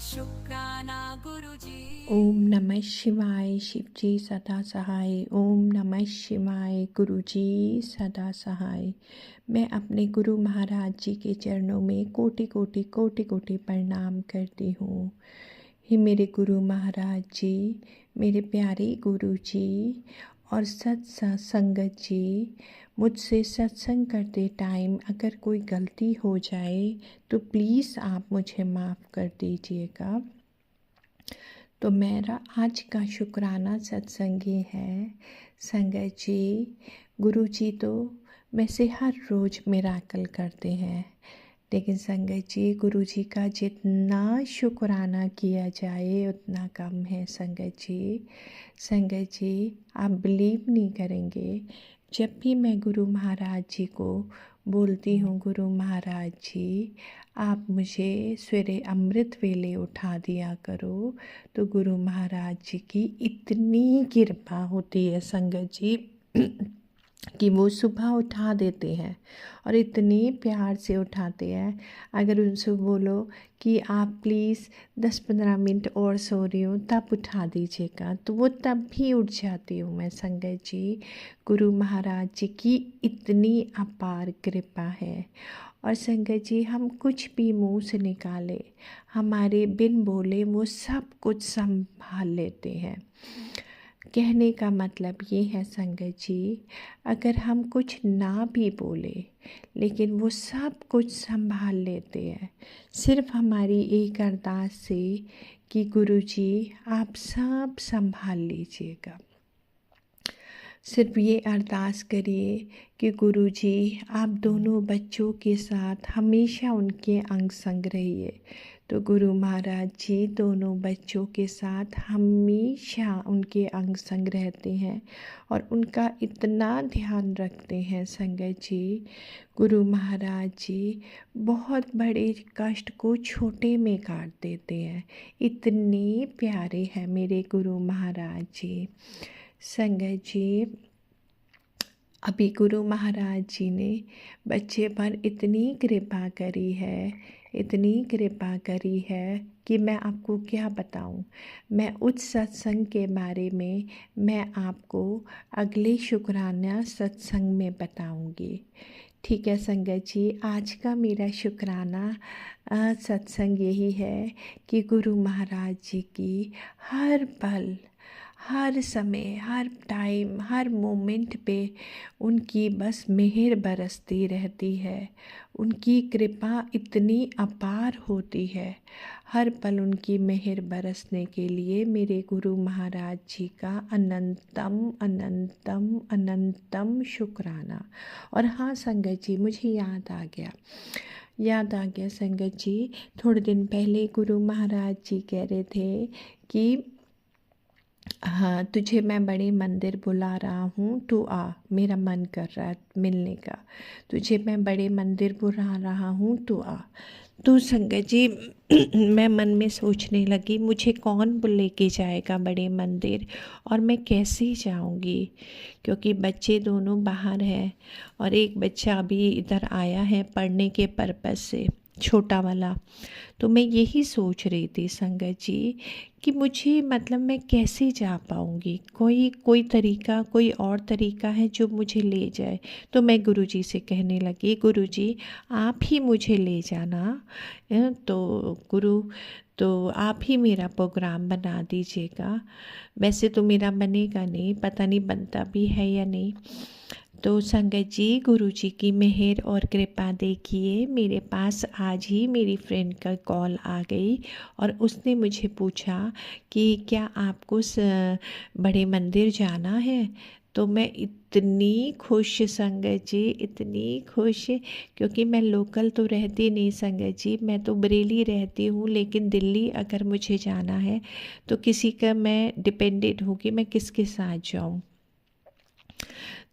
शुक्राना गुरुजी। ओम नमः शिवाय, शिवजी सदा सहाय। ओम नमः शिवाय, गुरुजी सदा सहाय। मैं अपने गुरु महाराज जी के चरणों में कोटि कोटि कोटि कोटि प्रणाम करती हूँ। हे मेरे गुरु महाराज जी, मेरे प्यारे गुरु जी और संगत जी, मुझसे सत्संग करते टाइम अगर कोई गलती हो जाए तो प्लीज़ आप मुझे माफ़ कर दीजिएगा। तो मेरा आज का शुक्राना सत्संग ये है, संगत जी, गुरु जी तो वैसे हर रोज़ मिराकल करते हैं, लेकिन संगत जी गुरु जी का जितना शुक्राना किया जाए उतना कम है। संगत जी आप बिलीव नहीं करेंगे, जब भी मैं गुरु महाराज जी को बोलती हूँ, गुरु महाराज जी आप मुझे सवेरे अमृत वेले उठा दिया करो, तो गुरु महाराज जी की इतनी कृपा होती है संगत जी कि वो सुबह उठा देते हैं और इतने प्यार से उठाते हैं। अगर उनसे बोलो कि आप प्लीज़ 10-15 मिनट और सो रही हूँ तब उठा दीजिएगा, तो वो तब भी उठ जाती हूँ मैं। संगत जी गुरु महाराज जी की इतनी अपार कृपा है। और संगत जी हम कुछ भी मुंह से निकाले, हमारे बिन बोले वो सब कुछ संभाल लेते हैं। कहने का मतलब ये है संगत जी, अगर हम कुछ ना भी बोले लेकिन वो सब कुछ संभाल लेते हैं, सिर्फ हमारी एक अरदास से कि गुरुजी आप सब संभाल लीजिएगा। सिर्फ ये अरदास करिए कि गुरुजी आप दोनों बच्चों के साथ हमेशा उनके अंग संग रहिए, तो गुरु महाराज जी दोनों बच्चों के साथ हमेशा उनके अंग संग रहते हैं और उनका इतना ध्यान रखते हैं संगत जी। गुरु महाराज जी बहुत बड़े कष्ट को छोटे में काट देते हैं। इतने प्यारे हैं मेरे गुरु महाराज जी। संगत जी अभी गुरु महाराज जी ने बच्चे पर इतनी कृपा करी है, इतनी कृपा करी है कि मैं आपको क्या बताऊं। मैं उस सत्संग के बारे में मैं आपको अगले शुक्राना सत्संग में बताऊंगी। ठीक है संगत जी, आज का मेरा शुक्राना सत्संग यही है कि गुरु महाराज जी की हर पल, हर समय, हर टाइम, हर मोमेंट पे उनकी बस मेहर बरसती रहती है। उनकी कृपा इतनी अपार होती है। हर पल उनकी मेहर बरसने के लिए मेरे गुरु महाराज जी का अनंतम अनंतम अनंतम शुक्राना। और हाँ संगत जी, मुझे याद आ गया संगत जी, थोड़े दिन पहले गुरु महाराज जी कह रहे थे कि हाँ तुझे मैं बड़े मंदिर बुला रहा हूँ, तू आ, मेरा मन कर रहा है मिलने का। तुझे मैं बड़े मंदिर बुला रहा हूँ, तू आ। तो संगत जी मैं मन में सोचने लगी, मुझे कौन लेके जाएगा बड़े मंदिर और मैं कैसे जाऊंगी, क्योंकि बच्चे दोनों बाहर हैं और एक बच्चा अभी इधर आया है पढ़ने के पर्पस से, छोटा वाला। तो मैं यही सोच रही थी संगत जी कि मुझे मतलब मैं कैसे जा पाऊँगी। कोई तरीका, कोई और तरीका है जो मुझे ले जाए। तो मैं गुरुजी से कहने लगी, गुरुजी आप ही मुझे ले जाना। तो आप ही मेरा प्रोग्राम बना दीजिएगा। वैसे तो मेरा बनेगा नहीं, पता नहीं बनता भी है या नहीं। तो संगत जी गुरुजी की मेहर और कृपा देखिए, मेरे पास आज ही मेरी फ्रेंड का कॉल आ गई और उसने मुझे पूछा कि क्या आपको बड़े मंदिर जाना है। तो मैं इतनी खुश संगत जी, इतनी खुश, क्योंकि मैं लोकल तो रहती नहीं संगत जी, मैं तो बरेली रहती हूँ, लेकिन दिल्ली अगर मुझे जाना है तो किसी का मैं डिपेंडेंट हूँ कि मैं किसके साथ जाऊँ।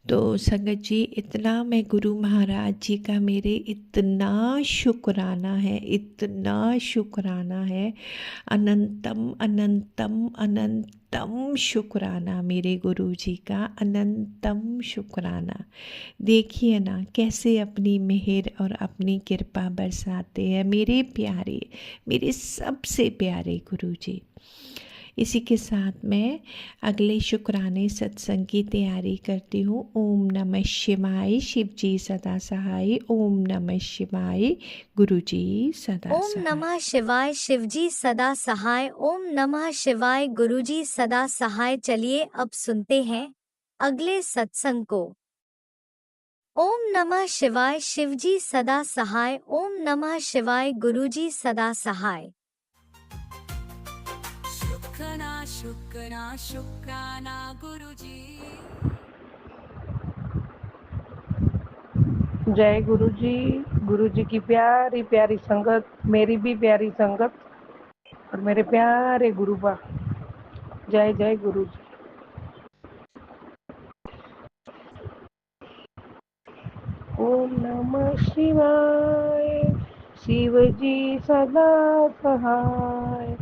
तो संगत जी इतना मैं गुरु महाराज जी का मेरे इतना शुक्राना है, इतना शुक्राना है, अनंतम अनंतम अनंतम शुक्राना मेरे गुरु जी का, अनंतम शुक्राना। देखिए ना कैसे अपनी मेहर और अपनी कृपा बरसाते हैं मेरे प्यारे, मेरे सबसे प्यारे गुरु जी। इसी के साथ मैं अगले शुक्राने सत्संग की तैयारी करती हूँ। ओम नमः शिवाय, शिव जी सदा सहाय। ओम नमः शिवाय, गुरु जी सदा ओम सहाय। नमः शिवाय, शिवजी सदा सहाय। ओम नमः शिवाय, गुरुजी सदा सहाय। चलिए अब सुनते हैं अगले सत्संग को। ओम नमः शिवाय, शिवजी सदा सहाय। ओम नमः शिवाय, गुरुजी सदा सहाय। शुक्राना गुरुजी। जय गुरु जी की प्यारी प्यारी संगत, मेरी भी प्यारी संगत और मेरे प्यारे गुरुबा। जय जय गुरु जी। ओम नमः शिवाय, शिव जी सदा सहाय।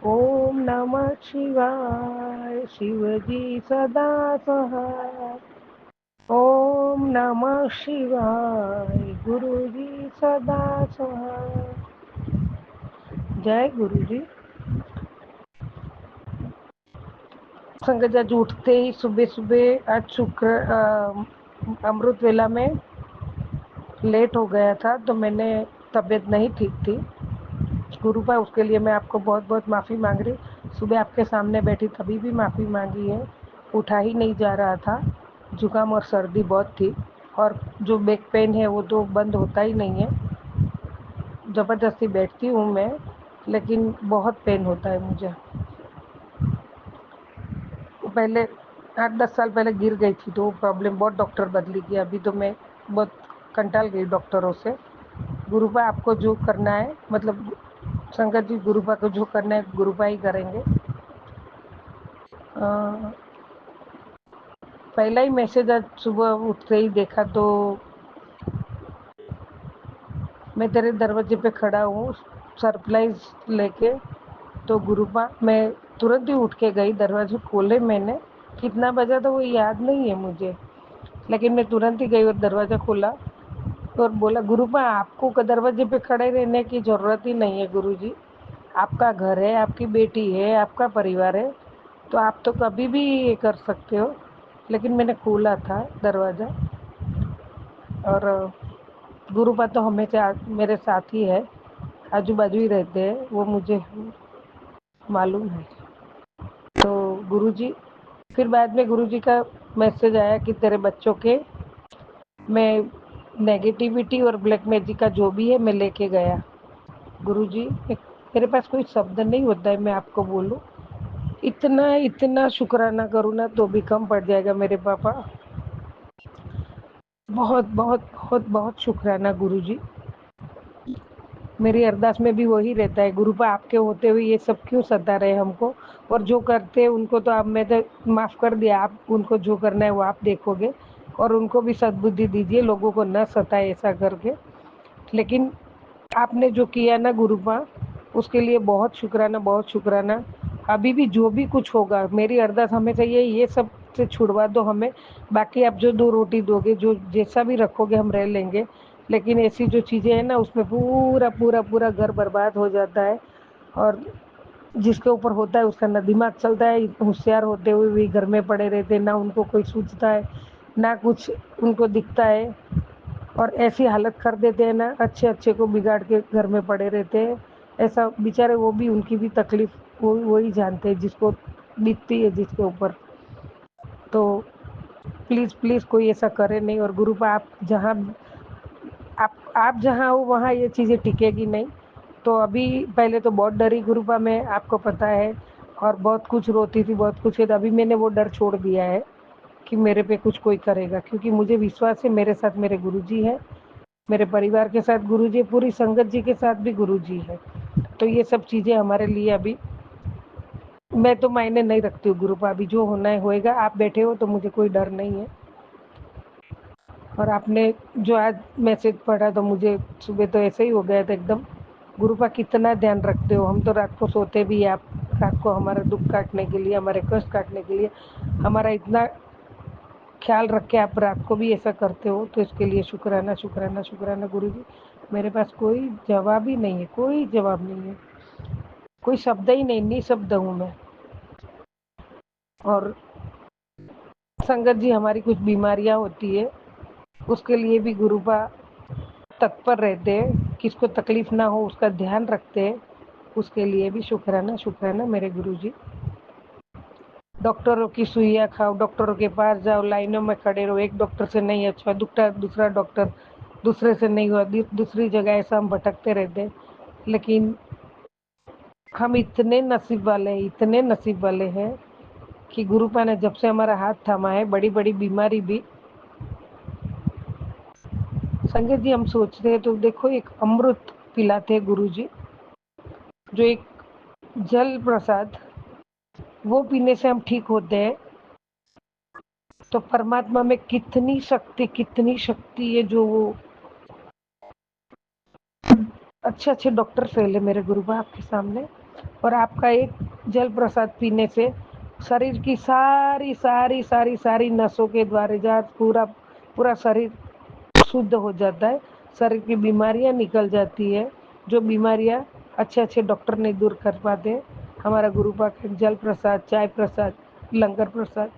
ओम नमः शिवाय, शिव जी सदा सहाय। ओम नमः शिवाय, गुरु जी सदा सहाय। जय गुरु जी। संगत आज उठते ही सुबह सुबह आज अमृत वेला में लेट हो गया था, तो मैंने तबीयत नहीं ठीक थी गुरुपा, उसके लिए मैं आपको बहुत बहुत माफ़ी मांग रही। सुबह आपके सामने बैठी तभी भी माफ़ी मांगी है, उठा ही नहीं जा रहा था, जुकाम और सर्दी बहुत थी और जो बैक पेन है वो तो बंद होता ही नहीं है। ज़बरदस्ती बैठती हूँ मैं, लेकिन बहुत पेन होता है मुझे। पहले 8-10 साल पहले गिर गई थी तो प्रॉब्लम बहुत, डॉक्टर बदली गई। अभी तो मैं बहुत कंटाल गई डॉक्टरों से। गुरुपा आपको जो करना है, मतलब संगत जी गुरुपा को जो करना है गुरुपा ही करेंगे। पहला ही मैसेज आज सुबह उठते ही देखा तो मैं तेरे दरवाजे पे खड़ा हूँ सरप्राइज लेके। तो गुरुपा मैं तुरंत ही उठ के गई, दरवाजे खोले मैंने, कितना बजा था वो याद नहीं है मुझे, लेकिन मैं तुरंत ही गई और दरवाज़ा खोला और बोला गुरुपा आपको दरवाजे पे खड़े रहने की ज़रूरत ही नहीं है गुरुजी, आपका घर है, आपकी बेटी है, आपका परिवार है, तो आप तो कभी भी ये कर सकते हो। लेकिन मैंने खोला था दरवाज़ा और गुरुपा तो हमेशा मेरे साथ ही है, आजू बाजू ही रहते हैं, वो मुझे मालूम है। तो गुरुजी फिर बाद में गुरुजी का मैसेज आया कि तेरे बच्चों के मैं नेगेटिविटी और ब्लैक मैजिक का जो भी है मैं लेके गया। गुरुजी मेरे पास कोई शब्द नहीं होता है मैं आपको बोलूं, इतना इतना शुक्राना करूँ ना तो भी कम पड़ जाएगा मेरे पापा। बहुत बहुत बहुत बहुत शुक्राना गुरुजी। मेरी अरदास में भी वही रहता है गुरुपा आपके होते हुए ये सब क्यों सता रहे हमको, और जो करते हैं उनको तो आप मैं तो माफ़ कर दिया, आप उनको जो करना है वो आप देखोगे और उनको भी सद्बुद्धि दीजिए, लोगों को न सताए ऐसा करके। लेकिन आपने जो किया ना गुरुपा उसके लिए बहुत शुक्राना, बहुत शुक्राना। अभी भी जो भी कुछ होगा मेरी अरदास हमेशा ये सब से छुड़वा दो हमें, बाकी आप जो 2 रोटी दोगे जो जैसा भी रखोगे हम रह लेंगे, लेकिन ऐसी जो चीज़ें हैं ना उसमें पूरा पूरा पूरा घर बर्बाद हो जाता है और जिसके ऊपर होता है उसका ना दिमाग चलता है, होशियार होते हुए भी घर में पड़े रहते हैं, ना उनको कोई सूझता है ना कुछ उनको दिखता है और ऐसी हालत कर देते हैं ना, अच्छे अच्छे को बिगाड़ के घर में पड़े रहते हैं। ऐसा बेचारे वो भी उनकी भी तकलीफ वही जानते हैं जिसको बीतती है जिसके ऊपर। तो प्लीज़ प्लीज़ कोई ऐसा करे नहीं और गुरुपा आप जहाँ हो वहाँ ये चीज़ें टिकेगी नहीं। तो अभी पहले तो बहुत डरी गुरुपा मैं, आपको पता है, और बहुत कुछ रोती थी, बहुत कुछ है, तो अभी मैंने वो डर छोड़ दिया है कि मेरे पे कुछ कोई करेगा, क्योंकि मुझे विश्वास है मेरे साथ मेरे गुरुजी है, मेरे परिवार के साथ गुरुजी, पूरी संगत जी के साथ भी गुरुजी है। तो ये सब चीज़ें हमारे लिए अभी मैं तो मायने नहीं रखती हूँ गुरुपा, अभी जो होना है होएगा, आप बैठे हो तो मुझे कोई डर नहीं है। और आपने जो आज मैसेज पढ़ा तो मुझे सुबह तो ऐसे ही हो गया था एकदम, गुरुपा कितना ध्यान रखते हो, हम तो रात को सोते भी, आप रात को हमारा दुख काटने के लिए, हमारे कष्ट काटने के लिए हमारा इतना ख्याल रख के आप रात को भी ऐसा करते हो, तो इसके लिए शुक्राना शुक्राना शुक्राना गुरुजी। मेरे पास कोई जवाब ही नहीं है, कोई जवाब नहीं है, कोई शब्द ही नहीं, निशब्द हूँ मैं। और संगत जी हमारी कुछ बीमारियाँ होती है उसके लिए भी गुरुपा तत्पर रहते हैं, किसको तकलीफ ना हो उसका ध्यान रखते हैं, उसके लिए भी शुक्राना शुक्राना मेरे गुरुजी। डॉक्टरों की सुइयाँ खाओ, डॉक्टरों के पास जाओ, लाइनों में खड़े रहो, एक डॉक्टर से नहीं अच्छा दूसरा डॉक्टर, दूसरे से नहीं हुआ दूसरी जगह, ऐसा हम भटकते रहते हैं। लेकिन हम इतने नसीब वाले हैं, इतने नसीब वाले हैं कि गुरुपा ने जब से हमारा हाथ थामा है, बड़ी बड़ी बीमारी भी, संगत जी हम सोचते हैं तो देखो एक अमृत पिलाते हैं गुरुजी, जो एक जल प्रसाद, वो पीने से हम ठीक होते हैं। तो परमात्मा में कितनी शक्ति है, जो वो अच्छे अच्छे डॉक्टर फैले मेरे गुरुबा आपके सामने, और आपका एक जल प्रसाद पीने से शरीर की सारी सारी सारी सारी नसों के द्वारा जा पूरा पूरा शरीर शुद्ध हो जाता है, शरीर की बीमारियां निकल जाती है, जो बीमारियां अच्छे अच्छे डॉक्टर नहीं दूर कर पाते, हमारा गुरुपा का जल प्रसाद, चाय प्रसाद, लंगर प्रसाद,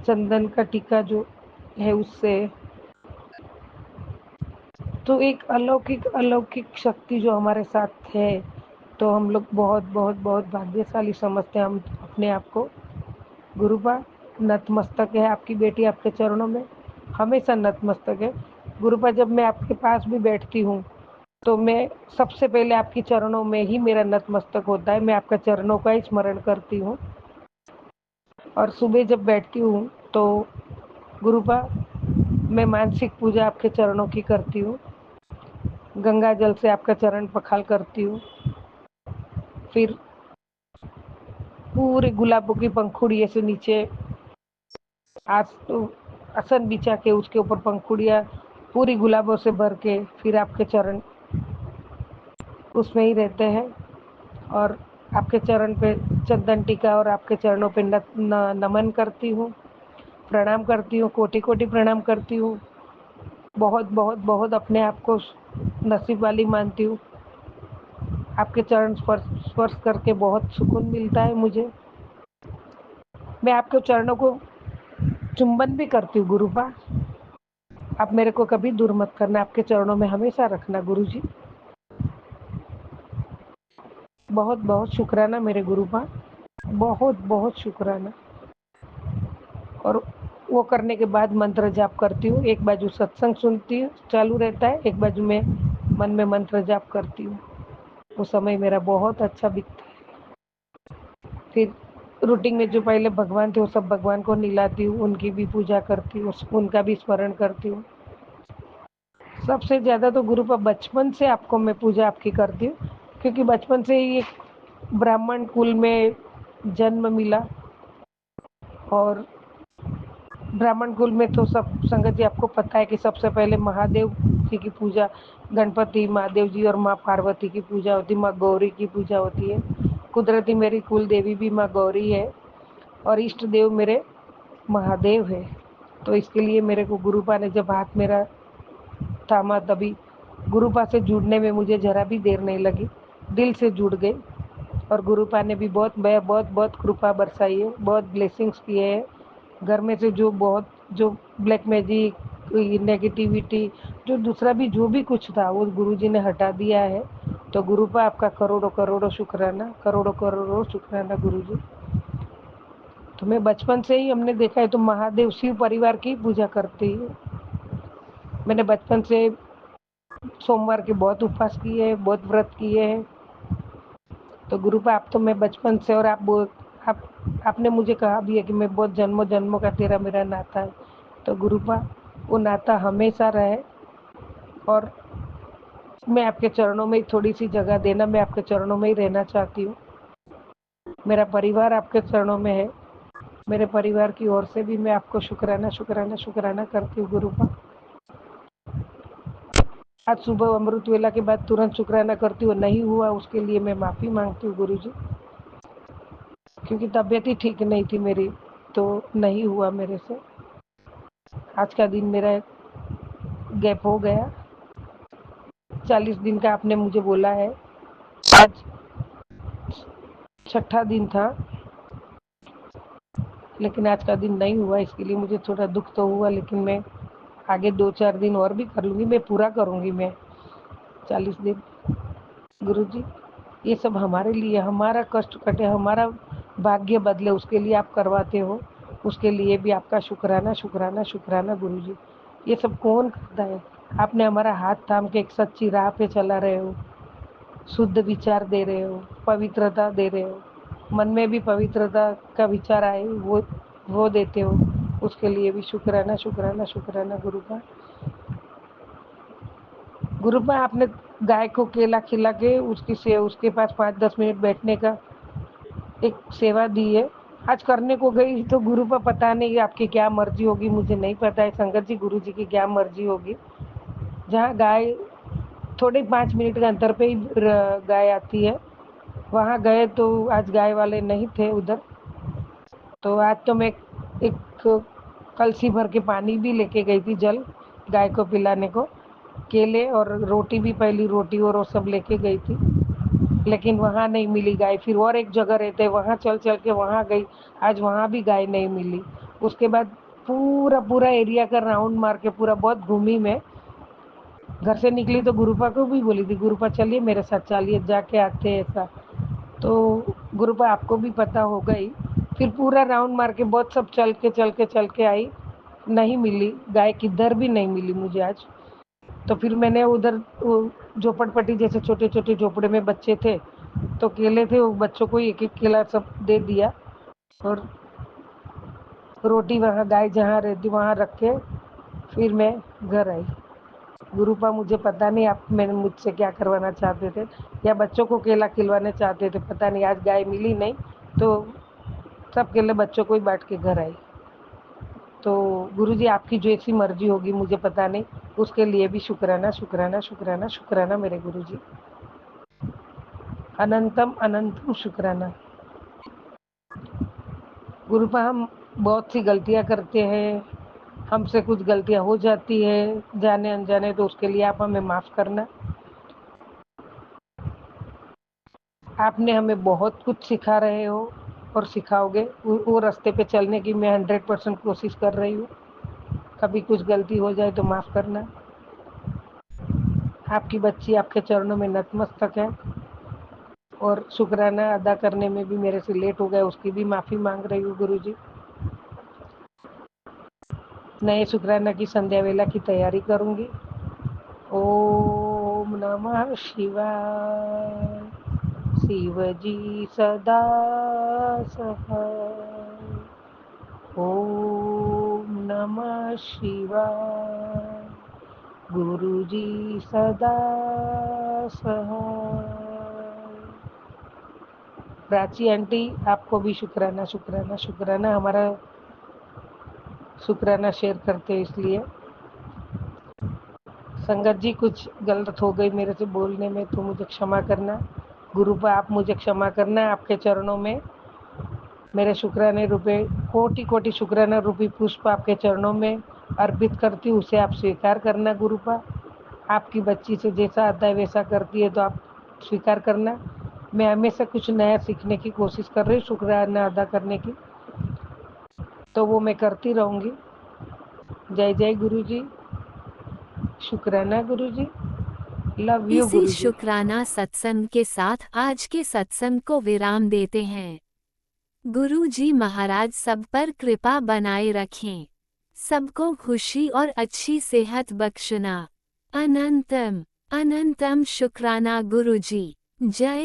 चंदन का टीका जो है उससे, तो एक अलौकिक अलौकिक शक्ति जो हमारे साथ है। तो हम लोग बहुत बहुत बहुत भाग्यशाली समझते हैं हम अपने आप को। गुरुपा नतमस्तक है, आपकी बेटी आपके चरणों में हमेशा नतमस्तक है। गुरुपा जब मैं आपके पास भी बैठती हूँ तो मैं सबसे पहले आपके चरणों में ही मेरा नतमस्तक होता है, मैं आपका चरणों का ही स्मरण करती हूँ। और सुबह जब बैठती हूँ तो गुरुपा मैं मानसिक पूजा आपके चरणों की करती हूँ। गंगा जल से आपका चरण पखाल करती हूँ। फिर पूरे गुलाबों की पंखुड़ियों से नीचे आसन बिछा के उसके ऊपर पंखुड़ियाँ पूरी गुलाबों से भर के फिर आपके चरण उसमें ही रहते हैं और आपके चरण पे चंदन टीका और आपके चरणों पे नमन करती हूँ, प्रणाम करती हूँ, कोटि कोटि प्रणाम करती हूँ। बहुत बहुत बहुत अपने आप को नसीब वाली मानती हूँ। आपके चरण स्पर्श करके बहुत सुकून मिलता है मुझे। मैं आपके चरणों को चुंबन भी करती हूँ गुरुपा। आप मेरे को कभी दूर मत करना, आपके चरणों में हमेशा रखना गुरुजी। बहुत बहुत शुक्राना मेरे गुरुपा, बहुत बहुत शुक्राना। और वो करने के बाद मंत्र जाप करती हूँ। एक बाजू सत्संग सुनती हूँ, चालू रहता है, एक बाजू में मन में मंत्र जाप करती हूँ। वो समय मेरा बहुत अच्छा बीतता है। फिर रूटीन में जो पहले भगवान थे वो सब भगवान को निलाती हूँ, उनकी भी पूजा करती हूँ, उनका भी स्मरण करती हूँ। सबसे ज़्यादा तो गुरु पर बचपन से आपको मैं पूजा आपकी करती हूँ, क्योंकि बचपन से ही एक ब्राह्मण कुल में जन्म मिला और ब्राह्मण कुल में तो सब संगत जी आपको पता है कि सबसे पहले महादेव जी की पूजा, गणपति महादेव जी और माँ पार्वती की पूजा होती है, माँ गौरी की पूजा होती है। कुदरती मेरी कुल देवी भी माँ गौरी है और इष्ट देव मेरे महादेव है। तो इसके लिए मेरे को गुरुपा ने जब हाथ मेरा थामा तभी गुरुपा से जुड़ने में मुझे जरा भी देर नहीं लगी, दिल से जुड़ गई। और गुरुपा ने भी बहुत बहुत बहुत कृपा बरसाई है, बहुत ब्लेसिंग्स किए हैं। घर में से जो ब्लैक मैजिक नेगेटिविटी जो दूसरा भी जो भी कुछ था वो गुरुजी ने हटा दिया है। तो गुरुपा आपका करोड़ों करोड़ों शुक्राना, करोड़ों करोड़ों शुक्राना गुरुजी। तो मैं बचपन से ही हमने देखा है तो महादेव शिव परिवार की पूजा करती हूँ। मैंने बचपन से सोमवार के बहुत उपवास किए हैं, बहुत व्रत किए हैं। तो गुरुपा आप तो मैं बचपन से और आपने मुझे कहा भी है कि मैं बहुत जन्मों जन्मों का तेरा मेरा नाता है। तो गुरुपा वो नाता हमेशा रहे और मैं आपके चरणों में ही थोड़ी सी जगह देना, मैं आपके चरणों में ही रहना चाहती हूँ। मेरा परिवार आपके चरणों में है, मेरे परिवार की ओर से भी मैं आपको शुक्राना शुक्राना शुक्राना करती हूँ गुरुपा। आज सुबह अमृत वेला के बाद तुरंत शुक्राना करती हूँ, नहीं हुआ उसके लिए मैं माफ़ी मांगती हूँ गुरुजी, क्योंकि तबीयत ही ठीक नहीं थी मेरी, तो नहीं हुआ मेरे से। आज का दिन मेरा गैप हो गया। 40 दिन का आपने मुझे बोला है, आज 6ठा दिन था, लेकिन आज का दिन नहीं हुआ। इसके लिए मुझे थोड़ा दुख तो हुआ, लेकिन मैं आगे 2-4 दिन और भी कर लूँगी, मैं पूरा करूँगी मैं 40 दिन। गुरुजी ये सब हमारे लिए, हमारा कष्ट कटे, हमारा भाग्य बदले, उसके लिए आप करवाते हो, उसके लिए भी आपका शुक्राना शुक्राना शुक्राना गुरुजी। ये सब कौन करता है? आपने हमारा हाथ थाम के एक सच्ची राह पे चला रहे हो, शुद्ध विचार दे रहे हो, पवित्रता दे रहे हो, मन में भी पवित्रता का विचार आए वो देते हो, उसके लिए भी शुक्राना शुक्राना शुक्राना गुरुपा। गुरुपा आपने गाय को केला खिला के उसके पास 5-10 मिनट बैठने का एक सेवा दी है। आज करने को गई तो गुरुपा पता नहीं आपकी क्या मर्जी होगी, मुझे नहीं पता है संगत जी, गुरु जी की क्या मर्जी होगी। जहाँ गाय थोड़े 5 मिनट के अंतर पे ही गाय आती है, वहाँ गए तो आज गाय वाले नहीं थे उधर। तो आज तो मैं एक कलसी भर के पानी भी लेके गई थी, जल गाय को पिलाने को, केले और रोटी भी, पहली रोटी और वो सब लेके गई थी, लेकिन वहाँ नहीं मिली गाय। फिर और एक जगह रहते वहाँ चल चल के वहाँ गई, आज वहाँ भी गाय नहीं मिली। उसके बाद पूरा एरिया का राउंड मार के पूरा बहुत घूमी मैं। घर से निकली तो गुरुपा को भी बोली थी, गुरुपा चलिए मेरे साथ, चलिए जाके आते हैं ऐसा। तो गुरुपा आपको भी पता होगा ही। फिर पूरा राउंड मार के बहुत सब चल के आई, नहीं मिली गाय, किधर भी नहीं मिली मुझे आज। तो फिर मैंने उधर झोपड़पट्टी जैसे छोटे छोटे झोपड़े में बच्चे थे, तो केले थे, वो बच्चों को एक एक केला सब दे दिया और रोटी वहाँ गाय जहाँ रहती वहाँ रख के फिर मैं घर आई। गुरुपा मुझे पता नहीं आप मैंने मुझसे क्या करवाना चाहते थे, या बच्चों को केला खिलवाने चाहते थे, पता नहीं। आज गाय मिली नहीं तो सब केले बच्चों को ही बांट के घर आई। तो गुरुजी आपकी जैसी मर्जी होगी, मुझे पता नहीं, उसके लिए भी शुक्राना शुक्राना शुक्राना शुक्राना मेरे गुरुजी, अनंतम अनंतम शुक्राना। गुरुपा हम बहुत सी गलतियां करते हैं, हमसे कुछ गलतियां हो जाती है जाने अनजाने, तो उसके लिए आप हमें माफ़ करना। आपने हमें बहुत कुछ सिखा रहे हो और सिखाओगे, वो रास्ते पे चलने की मैं 100% कोशिश कर रही हूँ। कभी कुछ गलती हो जाए तो माफ़ करना। आपकी बच्ची आपके चरणों में नतमस्तक है, और शुक्राना अदा करने में भी मेरे से लेट हो गया, उसकी भी माफ़ी मांग रही हूँ गुरुजी। नए शुक्राना की संध्या वेला की तैयारी करूँगी। ओम नमः शिवाय। शिवजी सदा सहाय। ओम नमः शिवाय। गुरुजी सदा सहाय। प्राची आंटी, आपको भी शुक्राना शुक्राना शुक्राना। हमारा शुक्राना शेयर करते हैं इसलिए। संगत जी, कुछ गलत हो गई मेरे से बोलने में तो मुझे क्षमा करना। गुरुपा आप मुझे क्षमा करना। आपके चरणों में मेरे शुक्राने रूपे कोटि कोटि शुक्राना रूपी पुष्प आपके चरणों में अर्पित करती हूँ, उसे आप स्वीकार करना। गुरुपा आपकी बच्ची से जैसा आता है वैसा करती है तो आप स्वीकार करना। मैं हमेशा कुछ नया सीखने की कोशिश कर रही हूँ, शुक्राना अदा करने की, तो वो मैं करती रहूँगी। जय जय गुरुजी। शुक्राना गुरुजी। लव यू इसी गुरुजी। शुक्राना सत्संग के साथ आज के सत्संग को विराम देते हैं। गुरु जी महाराज सब पर कृपा बनाए रखें, सबको खुशी और अच्छी सेहत बख्शना। अनंतम अनंतम शुक्राना गुरु जी। जय